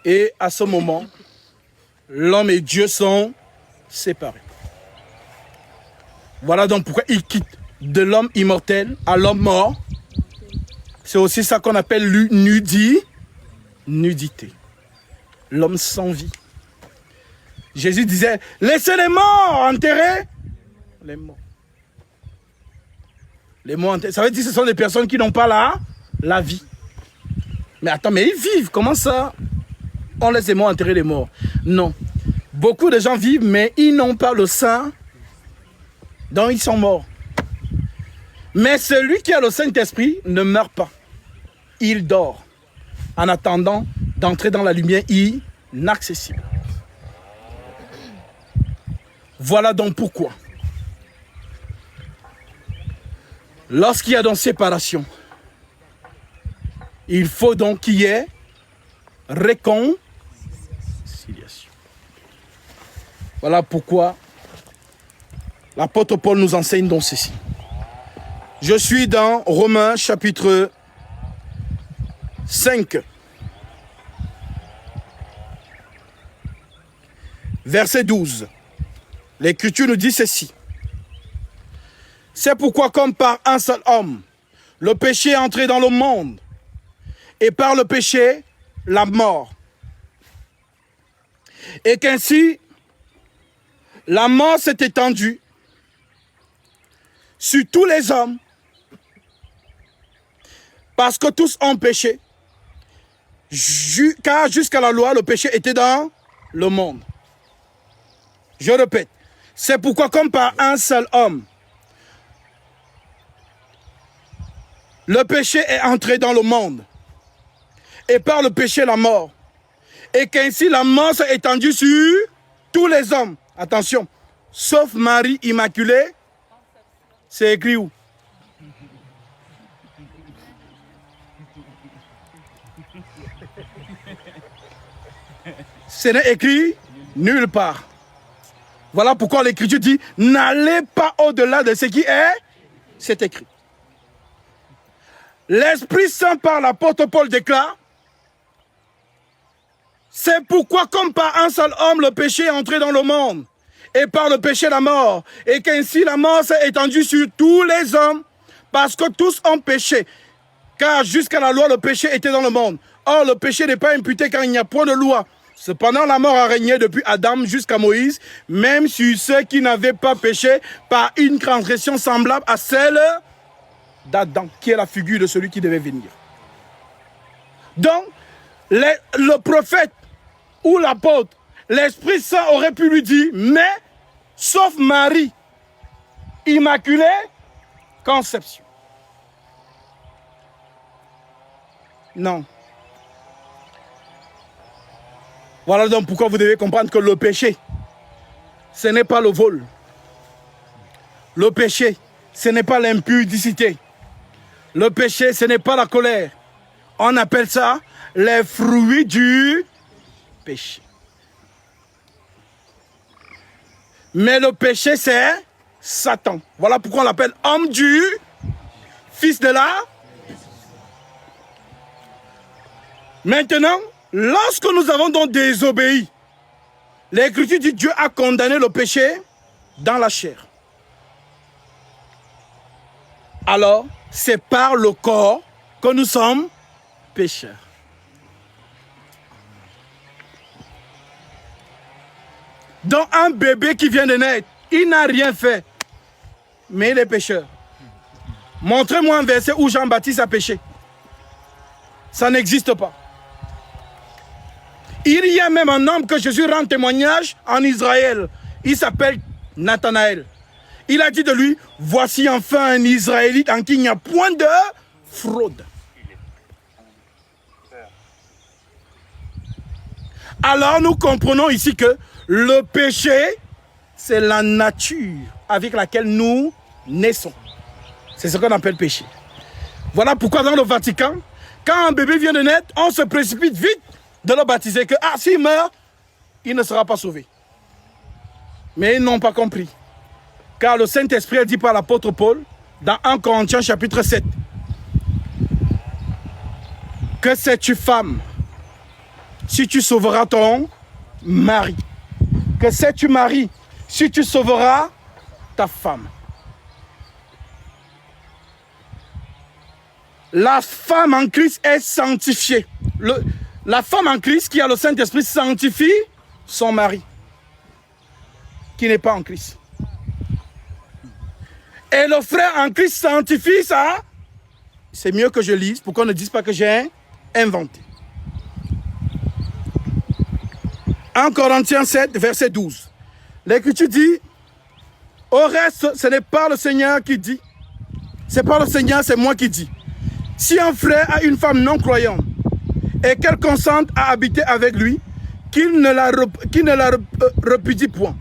Et à ce moment, l'homme et Dieu sont séparés. Voilà donc pourquoi il quitte de l'homme immortel à l'homme mort. C'est aussi ça qu'on appelle nudité. L'homme sans vie. Jésus disait, laissez les morts enterrer Les morts. Les morts enterrés. Ça veut dire que ce sont des personnes qui n'ont pas la vie. Mais attends, mais ils vivent. Comment ça? On laisse les morts enterrer les morts. Non. Beaucoup de gens vivent, mais ils n'ont pas le sang. Donc ils sont morts. Mais celui qui a le Saint-Esprit ne meurt pas. Il dort. En attendant d'entrer dans la lumière inaccessible. Voilà donc pourquoi. Lorsqu'il y a donc séparation, il faut donc qu'il y ait réconciliation. Voilà pourquoi l'apôtre Paul nous enseigne donc ceci. Je suis dans Romains chapitre 5. Verset 12. L'Écriture nous dit ceci. C'est pourquoi comme par un seul homme, le péché est entré dans le monde, et par le péché, la mort. Et qu'ainsi, la mort s'est étendue sur tous les hommes, parce que tous ont péché, car jusqu'à la loi, le péché était dans le monde. Je répète, c'est pourquoi comme par un seul homme, le péché est entré dans le monde, et par le péché la mort, et qu'ainsi la mort s'est étendue sur tous les hommes. Attention, sauf Marie Immaculée, c'est écrit où? Ce n'est écrit nulle part. Voilà pourquoi l'Écriture dit, n'allez pas au-delà de ce qui est, c'est écrit. L'Esprit Saint par l'apôtre Paul déclare, c'est pourquoi comme par un seul homme le péché est entré dans le monde, et par le péché la mort, et qu'ainsi la mort s'est étendue sur tous les hommes, parce que tous ont péché, car jusqu'à la loi le péché était dans le monde. Or le péché n'est pas imputé car il n'y a point de loi. Cependant, la mort a régné depuis Adam jusqu'à Moïse, même sur ceux qui n'avaient pas péché par une transgression semblable à celle d'Adam, qui est la figure de celui qui devait venir. Donc, le prophète ou l'apôtre, l'Esprit Saint aurait pu lui dire, mais, sauf Marie, Immaculée Conception. Non. Voilà donc pourquoi vous devez comprendre que le péché, ce n'est pas le vol. Le péché, ce n'est pas l'impudicité. Le péché, ce n'est pas la colère. On appelle ça les fruits du péché. Mais le péché, c'est Satan. Voilà pourquoi on l'appelle homme du fils de la. Maintenant, lorsque nous avons donc désobéi, l'Écriture dit que Dieu a condamné le péché dans la chair. Alors, c'est par le corps que nous sommes pécheurs. Donc un bébé qui vient de naître, il n'a rien fait, mais il est pécheur. Montrez-moi un verset où Jean-Baptiste a péché. Ça n'existe pas. Il y a même un homme que Jésus rend témoignage en Israël. Il s'appelle Nathanaël. Il a dit de lui, voici enfin un Israélite en qui il n'y a point de fraude. Alors nous comprenons ici que le péché, c'est la nature avec laquelle nous naissons. C'est ce qu'on appelle péché. Voilà pourquoi dans le Vatican, quand un bébé vient de naître, on se précipite vite de le baptiser, que s'il meurt, il ne sera pas sauvé. Mais ils n'ont pas compris. Car le Saint-Esprit a dit par l'apôtre Paul, dans 1 Corinthiens chapitre 7, que sais-tu femme, si tu sauveras ton mari? Que sais-tu mari, si tu sauveras ta femme? La femme en Christ est sanctifiée. La femme en Christ qui a le Saint-Esprit sanctifie son mari, qui n'est pas en Christ. Et le frère en Christ sanctifie ça. C'est mieux que je lise pour qu'on ne dise pas que j'ai inventé. 1 Corinthiens 7, verset 12. L'Écriture dit, au reste, ce n'est pas le Seigneur qui dit. C'est pas le Seigneur, c'est moi qui dis. Si un frère a une femme non croyante et qu'elle consente à habiter avec lui, qu'il ne la repudie point.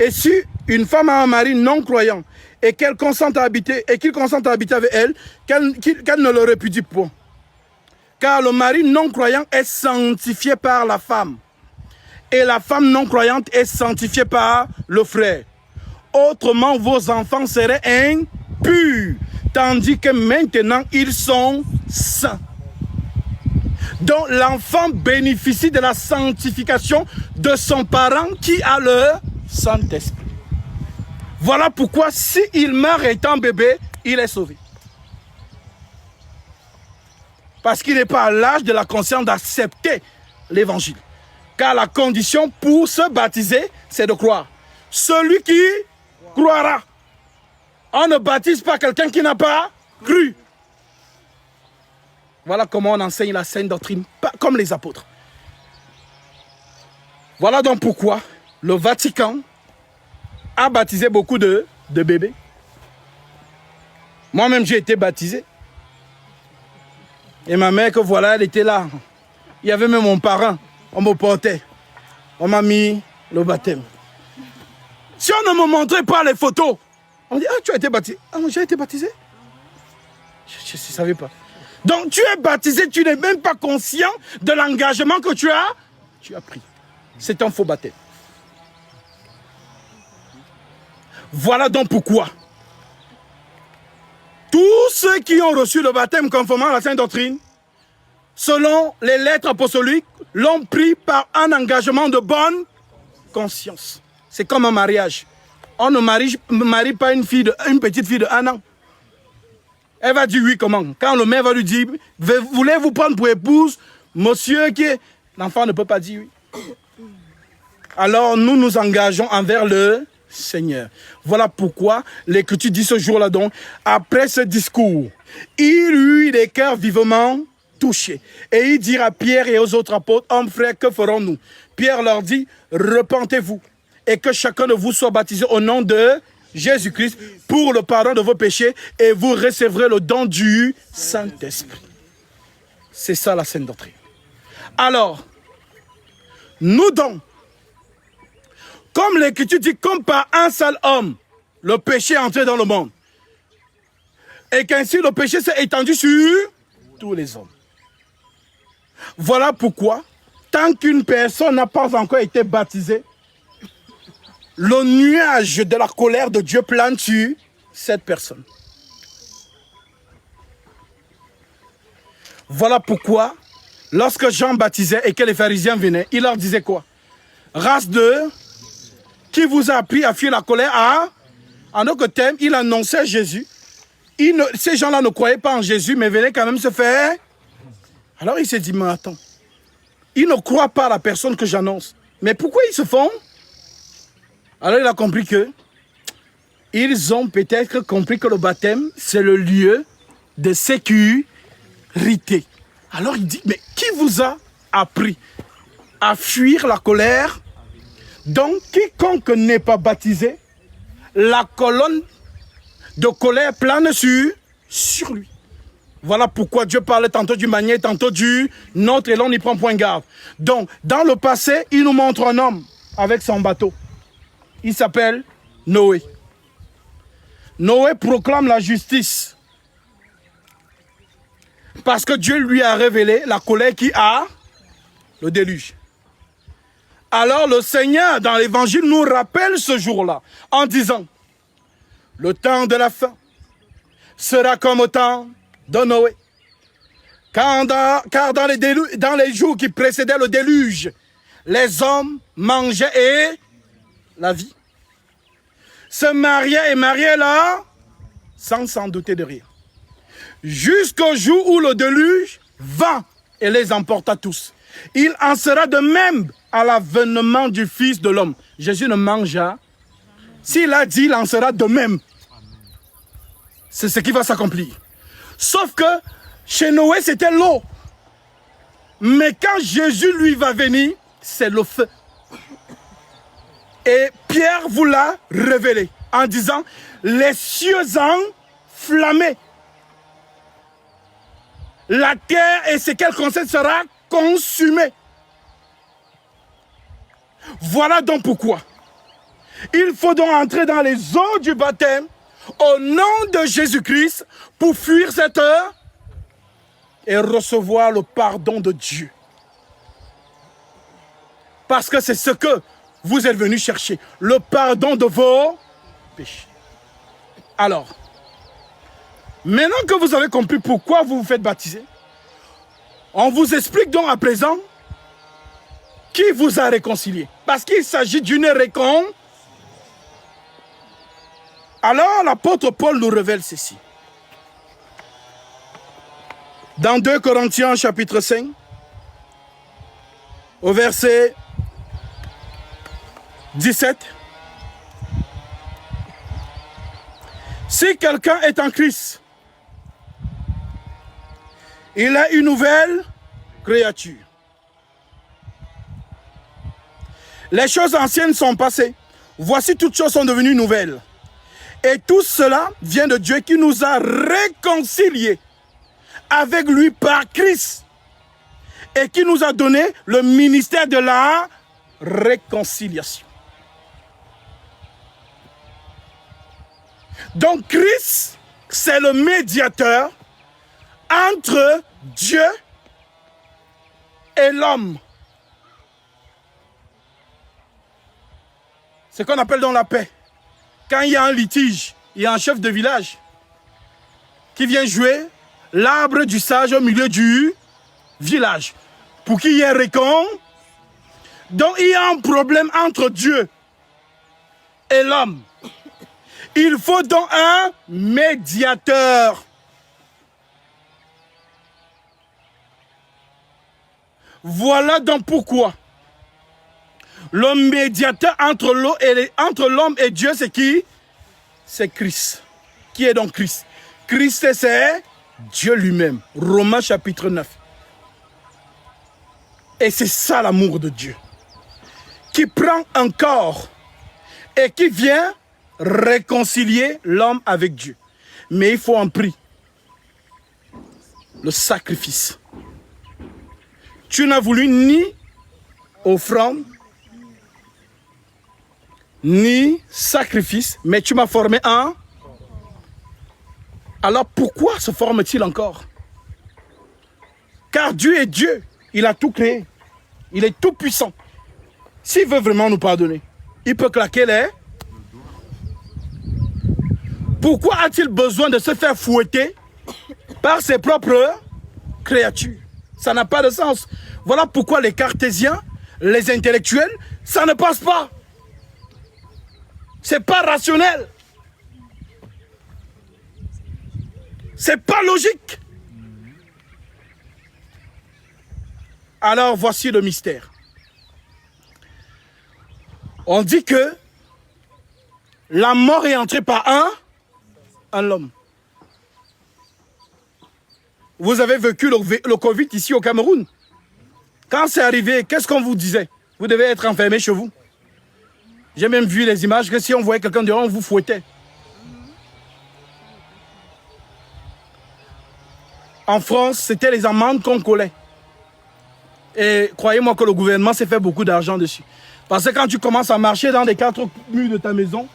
Et si une femme a un mari non croyant et qu'elle consente à habiter et qu'il consente à habiter avec elle, qu'elle ne le repudie point. Car le mari non croyant est sanctifié par la femme. Et la femme non croyante est sanctifiée par le frère. Autrement, vos enfants seraient impurs, tandis que maintenant, ils sont saints. Donc, l'enfant bénéficie de la sanctification de son parent qui a le Saint-Esprit. Voilà pourquoi, s'il meurt étant bébé, il est sauvé. Parce qu'il n'est pas à l'âge de la conscience d'accepter l'évangile. Car la condition pour se baptiser, c'est de croire. Celui qui croira. On ne baptise pas quelqu'un qui n'a pas cru. Voilà comment on enseigne la sainte doctrine, pas comme les apôtres. Voilà donc pourquoi le Vatican a baptisé beaucoup de bébés. Moi-même, j'ai été baptisé. Et ma mère, que voilà, elle était là. Il y avait même mon parent. On me portait. On m'a mis le baptême. Si on ne me montrait pas les photos, on me dit, ah, tu as été baptisé. Ah, j'ai été baptisé. Je ne savais pas. Donc, tu es baptisé, tu n'es même pas conscient de l'engagement que tu as pris. C'est un faux baptême. Voilà donc pourquoi tous ceux qui ont reçu le baptême conformément à la sainte doctrine, selon les lettres apostoliques, l'ont pris par un engagement de bonne conscience. C'est comme un mariage. On ne marie pas une petite fille de 1 an. Elle va dire oui comment. Quand le maire va lui dire, voulez-vous prendre pour épouse monsieur qui est... L'enfant ne peut pas dire oui. Alors nous nous engageons envers le Seigneur. Voilà pourquoi l'Écriture dit ce jour-là donc, après ce discours, il eut les cœurs vivement touchés. Et il dit à Pierre et aux autres apôtres, hommes frères, que ferons-nous? Pierre leur dit, repentez-vous et que chacun de vous soit baptisé au nom de Jésus-Christ pour le pardon de vos péchés et vous recevrez le don du Saint-Esprit. C'est ça la sainte doctrine. Alors, nous donc, comme l'Écriture dit, comme par un seul homme, le péché est entré dans le monde. Et qu'ainsi le péché s'est étendu sur tous les hommes. Voilà pourquoi, tant qu'une personne n'a pas encore été baptisée, le nuage de la colère de Dieu plane sur cette personne. Voilà pourquoi, lorsque Jean baptisait et que les pharisiens venaient, il leur disait quoi? Race de... Qui vous a appris à fuir la colère? En autre terme, il annonçait Jésus. Ces gens-là ne croyaient pas en Jésus, mais venaient quand même se faire. Alors il s'est dit, mais attends, ils ne croient pas à la personne que j'annonce. Mais pourquoi ils se font? Alors il a compris que ils ont peut-être compris que le baptême, c'est le lieu de sécurité. Alors il dit, mais qui vous a appris à fuir la colère? Donc, quiconque n'est pas baptisé, la colonne de colère plane sur lui. Voilà pourquoi Dieu parlait tantôt du manier, tantôt du nôtre, et l'on n'y prend point garde. Donc, dans le passé, il nous montre un homme avec son bateau. Il s'appelle Noé. Noé proclame la justice. Parce que Dieu lui a révélé la colère qui a le déluge. Alors le Seigneur, dans l'évangile, nous rappelle ce jour-là, en disant, le temps de la fin sera comme au temps de Noé. Car dans les jours qui précédaient le déluge, les hommes mangeaient et la vie. Se mariaient et mariaient là, sans s'en douter de rien. Jusqu'au jour où le déluge vint et les emporta tous. Il en sera de même à l'avènement du Fils de l'homme. Jésus ne mangea. S'il a dit, il en sera de même. c'est ce qui va s'accomplir. Sauf que chez Noé, c'était l'eau. Mais quand Jésus, lui, va venir, c'est le feu. Et Pierre vous l'a révélé en disant, les cieux enflammés. La terre et ce qu'elle concerne sera consumée. Voilà donc pourquoi il faut donc entrer dans les eaux du baptême au nom de Jésus-Christ pour fuir cette heure et recevoir le pardon de Dieu. Parce que c'est ce que vous êtes venus chercher, le pardon de vos péchés. Alors, maintenant que vous avez compris pourquoi vous vous faites baptiser, on vous explique donc à présent qui vous a réconcilié. Parce qu'il s'agit d'une réconciliation. Alors l'apôtre Paul nous révèle ceci. Dans 2 Corinthiens chapitre 5, au verset 17. Si quelqu'un est en Christ, il a une nouvelle créature. Les choses anciennes sont passées. Voici, toutes choses sont devenues nouvelles. Et tout cela vient de Dieu qui nous a réconciliés avec lui par Christ et qui nous a donné le ministère de la réconciliation. Donc Christ, c'est le médiateur entre Dieu et l'homme. C'est ce qu'on appelle dans la paix. Quand il y a un litige, il y a un chef de village qui vient jouer l'arbre du sage au milieu du village. Pour qu'il y ait réconciliation. Donc il y a un problème entre Dieu et l'homme. Il faut donc un médiateur. Voilà donc pourquoi le médiateur entre l'homme et Dieu, c'est qui? C'est Christ. Qui est donc Christ? Christ, c'est Dieu lui-même. Romains chapitre 9. Et c'est ça l'amour de Dieu. Qui prend un corps et qui vient réconcilier l'homme avec Dieu. Mais il faut un prix. Le sacrifice. Tu n'as voulu ni offrande, ni sacrifice, mais tu m'as formé un. Alors pourquoi se forme-t-il encore? Car Dieu est Dieu. Il a tout créé. Il est tout puissant. S'il veut vraiment nous pardonner, il peut claquer les. Pourquoi a-t-il besoin de se faire fouetter par ses propres créatures? Ça n'a pas de sens. Voilà pourquoi les cartésiens, les intellectuels, ça ne passe pas. C'est pas rationnel. C'est pas logique. Alors voici le mystère. On dit que la mort est entrée par un homme. Vous avez vécu le Covid ici au Cameroun. Quand c'est arrivé, qu'est-ce qu'on vous disait? Vous devez être enfermé chez vous. J'ai même vu les images que si on voyait quelqu'un dehors, on vous fouettait. En France, c'était les amendes qu'on collait. Et croyez-moi que le gouvernement s'est fait beaucoup d'argent dessus. Parce que quand tu commences à marcher dans les 4 murs de ta maison,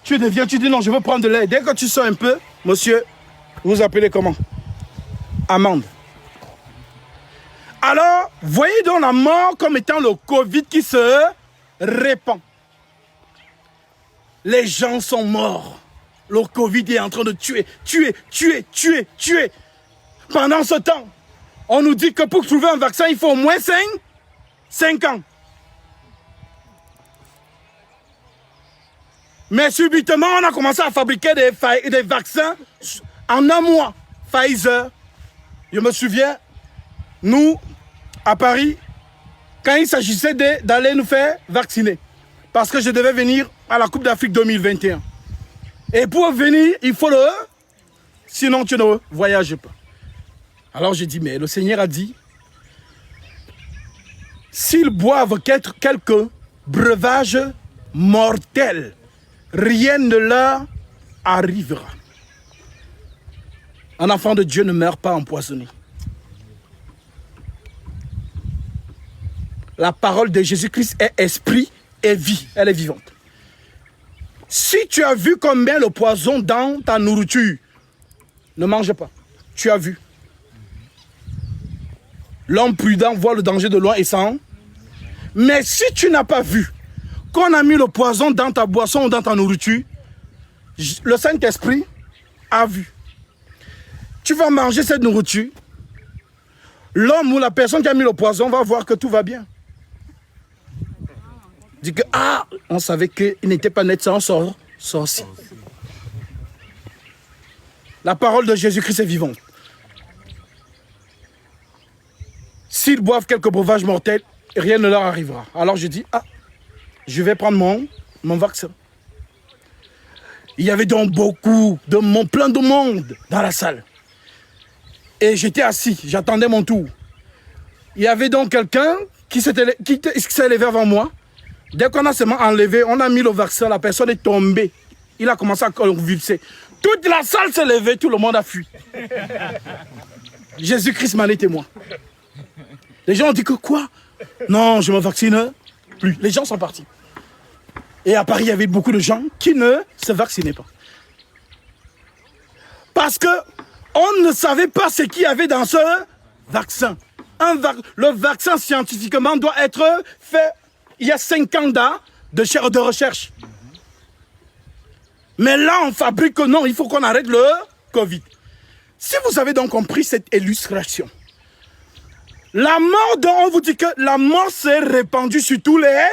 tu dis non, je veux prendre de l'air. Dès que tu sors un peu, monsieur, vous appelez comment? Amende. Alors, voyez donc la mort comme étant le Covid qui se répand. Les gens sont morts. Le Covid est en train de tuer. Pendant ce temps, on nous dit que pour trouver un vaccin, il faut au moins 5 ans. Mais subitement, on a commencé à fabriquer des vaccins en un mois. Pfizer. Je me souviens, nous, à Paris, quand il s'agissait d'aller nous faire vacciner, parce que je devais venir à la Coupe d'Afrique 2021. Et pour venir, il faut sinon tu ne voyages pas. Alors j'ai dit, mais le Seigneur a dit, s'ils boivent quelques breuvages mortels, rien ne leur arrivera. Un enfant de Dieu ne meurt pas empoisonné. La parole de Jésus-Christ est esprit et vie. Elle est vivante. Si tu as vu combien le poison dans ta nourriture, ne mange pas. Tu as vu. L'homme prudent voit le danger de loin et s'en. Mais si tu n'as pas vu qu'on a mis le poison dans ta boisson ou dans ta nourriture, le Saint-Esprit a vu. Tu vas manger cette nourriture. L'homme ou la personne qui a mis le poison va voir que tout va bien. Dit que, on savait qu'il n'était pas net sans sorcier. La parole de Jésus-Christ est vivante. S'ils boivent quelques breuvages mortels, rien ne leur arrivera. Alors je dis, je vais prendre mon vaccin. Il y avait donc beaucoup de monde, plein de monde dans la salle. Et j'étais assis, j'attendais mon tour. Il y avait donc quelqu'un qui s'est levé avant moi. Dès qu'on a seulement enlevé, on a mis le vaccin, la personne est tombée. Il a commencé à convulser. Toute la salle s'est levée, tout le monde a fui. Jésus-Christ m'en est témoin. Les gens ont dit que quoi? Non, je me vaccine plus. Les gens sont partis. Et à Paris, il y avait beaucoup de gens qui ne se vaccinaient pas. Parce que on ne savait pas ce qu'il y avait dans ce vaccin. Le vaccin scientifiquement doit être fait il y a 5 ans de recherche. Mais là, on fabrique que non, il faut qu'on arrête le Covid. Si vous avez donc compris cette illustration, la mort dont on vous dit que la mort s'est répandue sur tous les...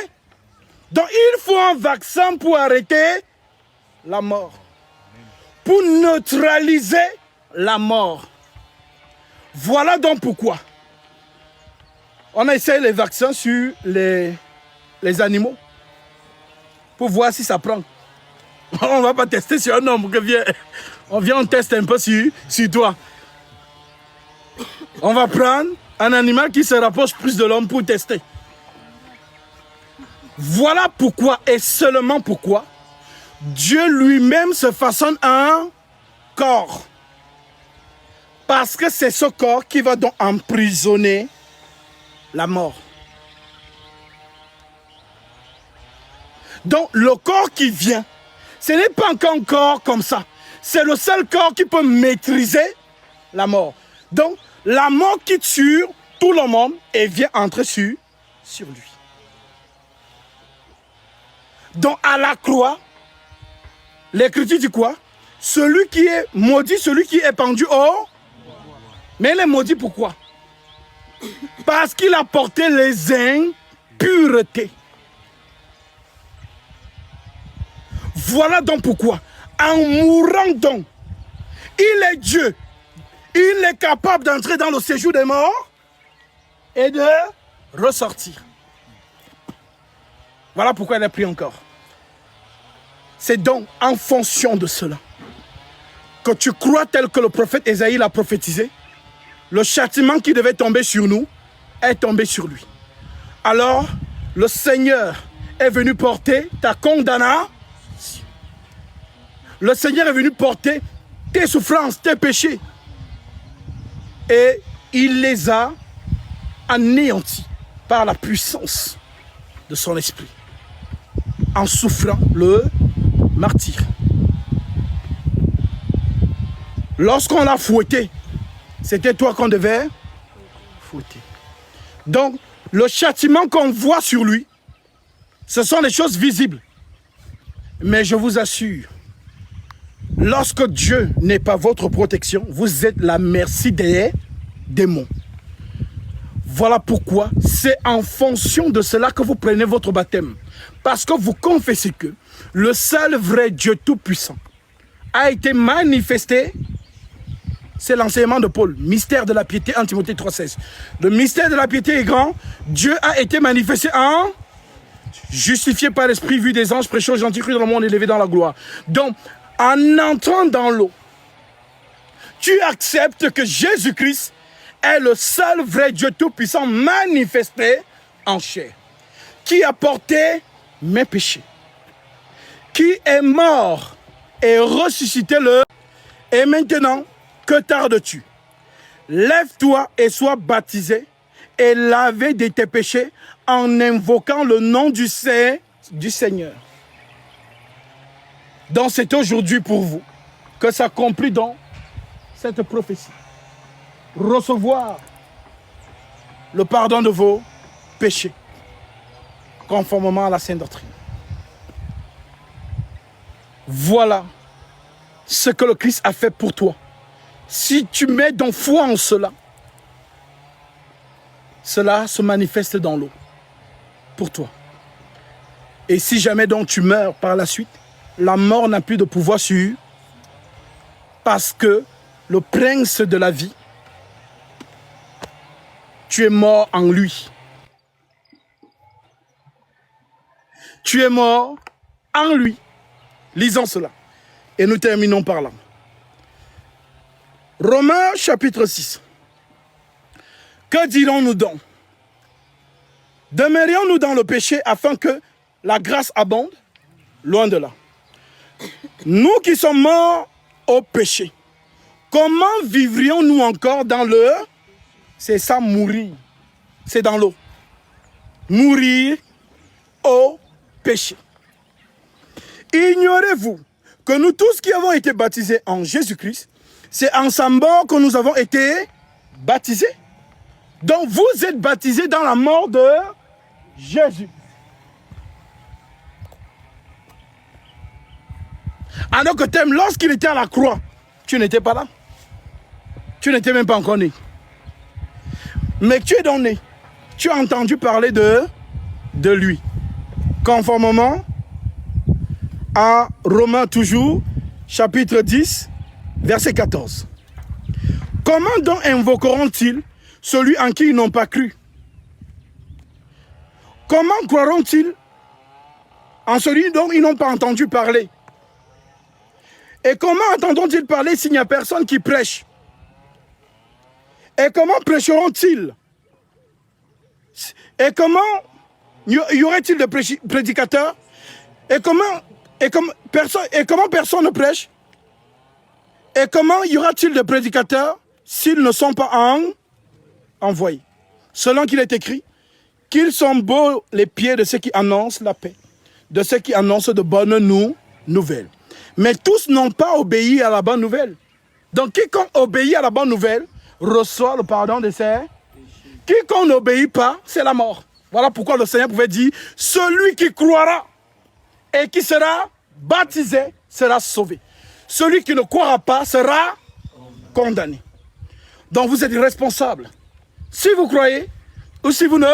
Donc il faut un vaccin pour arrêter la mort. Pour neutraliser la mort. Voilà donc pourquoi on a essayé les vaccins sur les animaux. Pour voir si ça prend. On ne va pas tester sur un homme. On teste un peu sur toi. On va prendre un animal qui se rapproche plus de l'homme pour tester. Voilà pourquoi et seulement pourquoi Dieu lui-même se façonne un corps. Parce que c'est ce corps qui va donc emprisonner la mort. Donc le corps qui vient, ce n'est pas encore un corps comme ça. C'est le seul corps qui peut maîtriser la mort. Donc la mort quitte sur tout le monde et vient entrer sur lui. Donc à la croix, l'Écriture dit quoi? Celui qui est maudit, celui qui est pendu au... Mais il est maudit pourquoi? Parce qu'il a porté les impuretés. Voilà donc pourquoi, en mourant donc, il est Dieu. Il est capable d'entrer dans le séjour des morts et de ressortir. Voilà pourquoi il a pris encore. C'est donc en fonction de cela que tu crois tel que le prophète Ésaïe l'a prophétisé. Le châtiment qui devait tomber sur nous est tombé sur lui. Alors, le Seigneur est venu porter ta condamnation. Le Seigneur est venu porter tes souffrances, tes péchés. Et il les a anéantis par la puissance de son esprit. En souffrant le martyre. Lorsqu'on l'a fouetté, c'était toi qu'on devait fouetter. Donc, le châtiment qu'on voit sur lui, ce sont les choses visibles. Mais je vous assure, lorsque Dieu n'est pas votre protection, vous êtes la merci des démons. Voilà pourquoi c'est en fonction de cela que vous prenez votre baptême. Parce que vous confessez que le seul vrai Dieu tout-puissant a été manifesté. C'est l'enseignement de Paul, mystère de la piété, en Timothée 3,16. Le mystère de la piété est grand. Dieu a été manifesté en justifié par l'esprit, vu des anges, prêchant aux gentils, cru dans le monde, élevé dans la gloire. Donc, en entrant dans l'eau, tu acceptes que Jésus-Christ est le seul vrai Dieu tout-puissant manifesté en chair, qui a porté mes péchés, qui est mort et ressuscité le... Et maintenant, que tardes-tu? Lève-toi et sois baptisé et lavé de tes péchés en invoquant le nom du Seigneur. Donc c'est aujourd'hui pour vous que s'accomplit donc cette prophétie. Recevoir le pardon de vos péchés, conformément à la Sainte Doctrine. Voilà ce que le Christ a fait pour toi. Si tu mets ton foi en cela, cela se manifeste dans l'eau pour toi. Et si jamais donc tu meurs par la suite, la mort n'a plus de pouvoir sur, parce que le prince de la vie, tu es mort en lui. Tu es mort en lui. Lisons cela. Et nous terminons par là. Romains chapitre 6. Que dirons-nous donc? Demeurions-nous dans le péché afin que la grâce abonde? Loin de là. Nous qui sommes morts au péché, comment vivrions-nous encore dans le... C'est ça, mourir. C'est dans l'eau. Mourir au péché. Ignorez-vous que nous tous qui avons été baptisés en Jésus-Christ, c'est en sa mort que nous avons été baptisés. Donc vous êtes baptisés dans la mort de Jésus. Alors que t'aimes, lorsqu'il était à la croix, tu n'étais pas là. Tu n'étais même pas encore né. Mais tu es donc né. Tu as entendu parler de lui. Conformément à Romains toujours, chapitre 10, verset 14. Comment donc invoqueront-ils celui en qui ils n'ont pas cru? Comment croiront-ils en celui dont ils n'ont pas entendu parler? Et comment entendront-ils parler s'il n'y a personne qui prêche? Et comment prêcheront-ils? Et comment y aurait-il de prédicateurs? Et comment personne ne prêche? Et comment y aura-t-il de prédicateurs s'ils ne sont pas envoyés? Selon qu'il est écrit, qu'ils sont beaux les pieds de ceux qui annoncent la paix, de ceux qui annoncent de bonnes nouvelles. Mais tous n'ont pas obéi à la bonne nouvelle. Donc quiconque obéit à la bonne nouvelle reçoit le pardon de ses... Quiconque n'obéit pas, c'est la mort. Voilà pourquoi le Seigneur pouvait dire, celui qui croira et qui sera baptisé sera sauvé. Celui qui ne croira pas sera condamné. Donc vous êtes responsable. Si vous croyez ou si vous ne...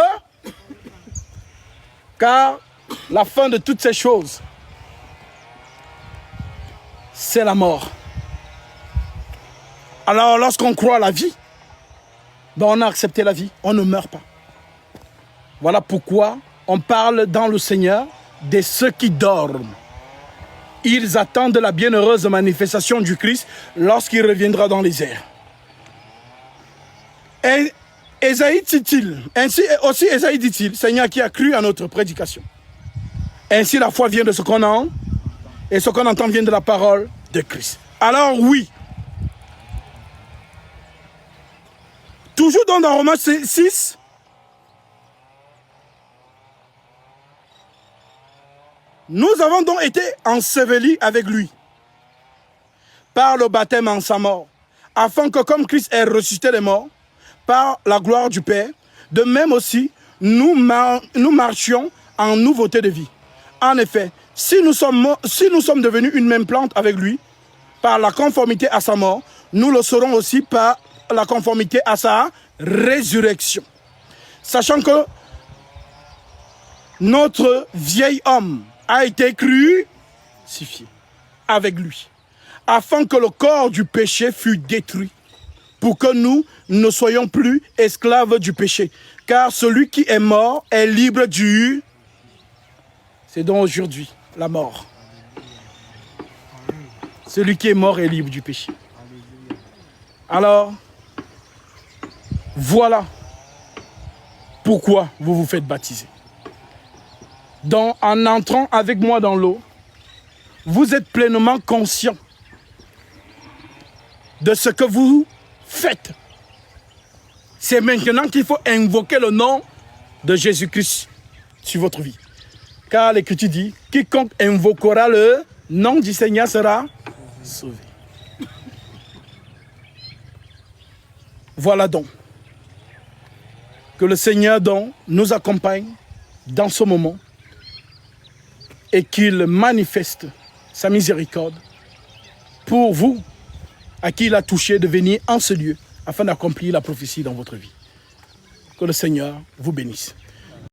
Car la fin de toutes ces choses, c'est la mort. Alors lorsqu'on croit à la vie, ben on a accepté la vie, on ne meurt pas. Voilà pourquoi on parle dans le Seigneur de ceux qui dorment. Ils attendent la bienheureuse manifestation du Christ lorsqu'il reviendra dans les airs. Et Ésaïe dit-il, ainsi aussi Ésaïe dit-il, Seigneur qui a cru à notre prédication. Ainsi la foi vient de ce qu'on entend, et ce qu'on entend vient de la parole de Christ. Alors oui, toujours dans Romains 6, nous avons donc été ensevelis avec lui par le baptême en sa mort, afin que comme Christ est ressuscité des morts, par la gloire du Père, de même aussi, nous marchions en nouveauté de vie. En effet, si nous sommes devenus une même plante avec lui, par la conformité à sa mort, nous le serons aussi par la conformité à sa résurrection. Sachant que notre vieil homme a été crucifié avec lui, afin que le corps du péché fût détruit, pour que nous ne soyons plus esclaves du péché. Car celui qui est mort est libre du... C'est donc aujourd'hui la mort. Celui qui est mort est libre du péché. Alors, voilà pourquoi vous vous faites baptiser. Donc, en entrant avec moi dans l'eau, vous êtes pleinement conscient de ce que vous faites. C'est maintenant qu'il faut invoquer le nom de Jésus-Christ sur votre vie. Car l'Écriture dit, quiconque invoquera le nom du Seigneur sera sauvé. Voilà donc. Que le Seigneur donc nous accompagne dans ce moment et qu'il manifeste sa miséricorde pour vous à qui il a touché de venir en ce lieu afin d'accomplir la prophétie dans votre vie. Que le Seigneur vous bénisse.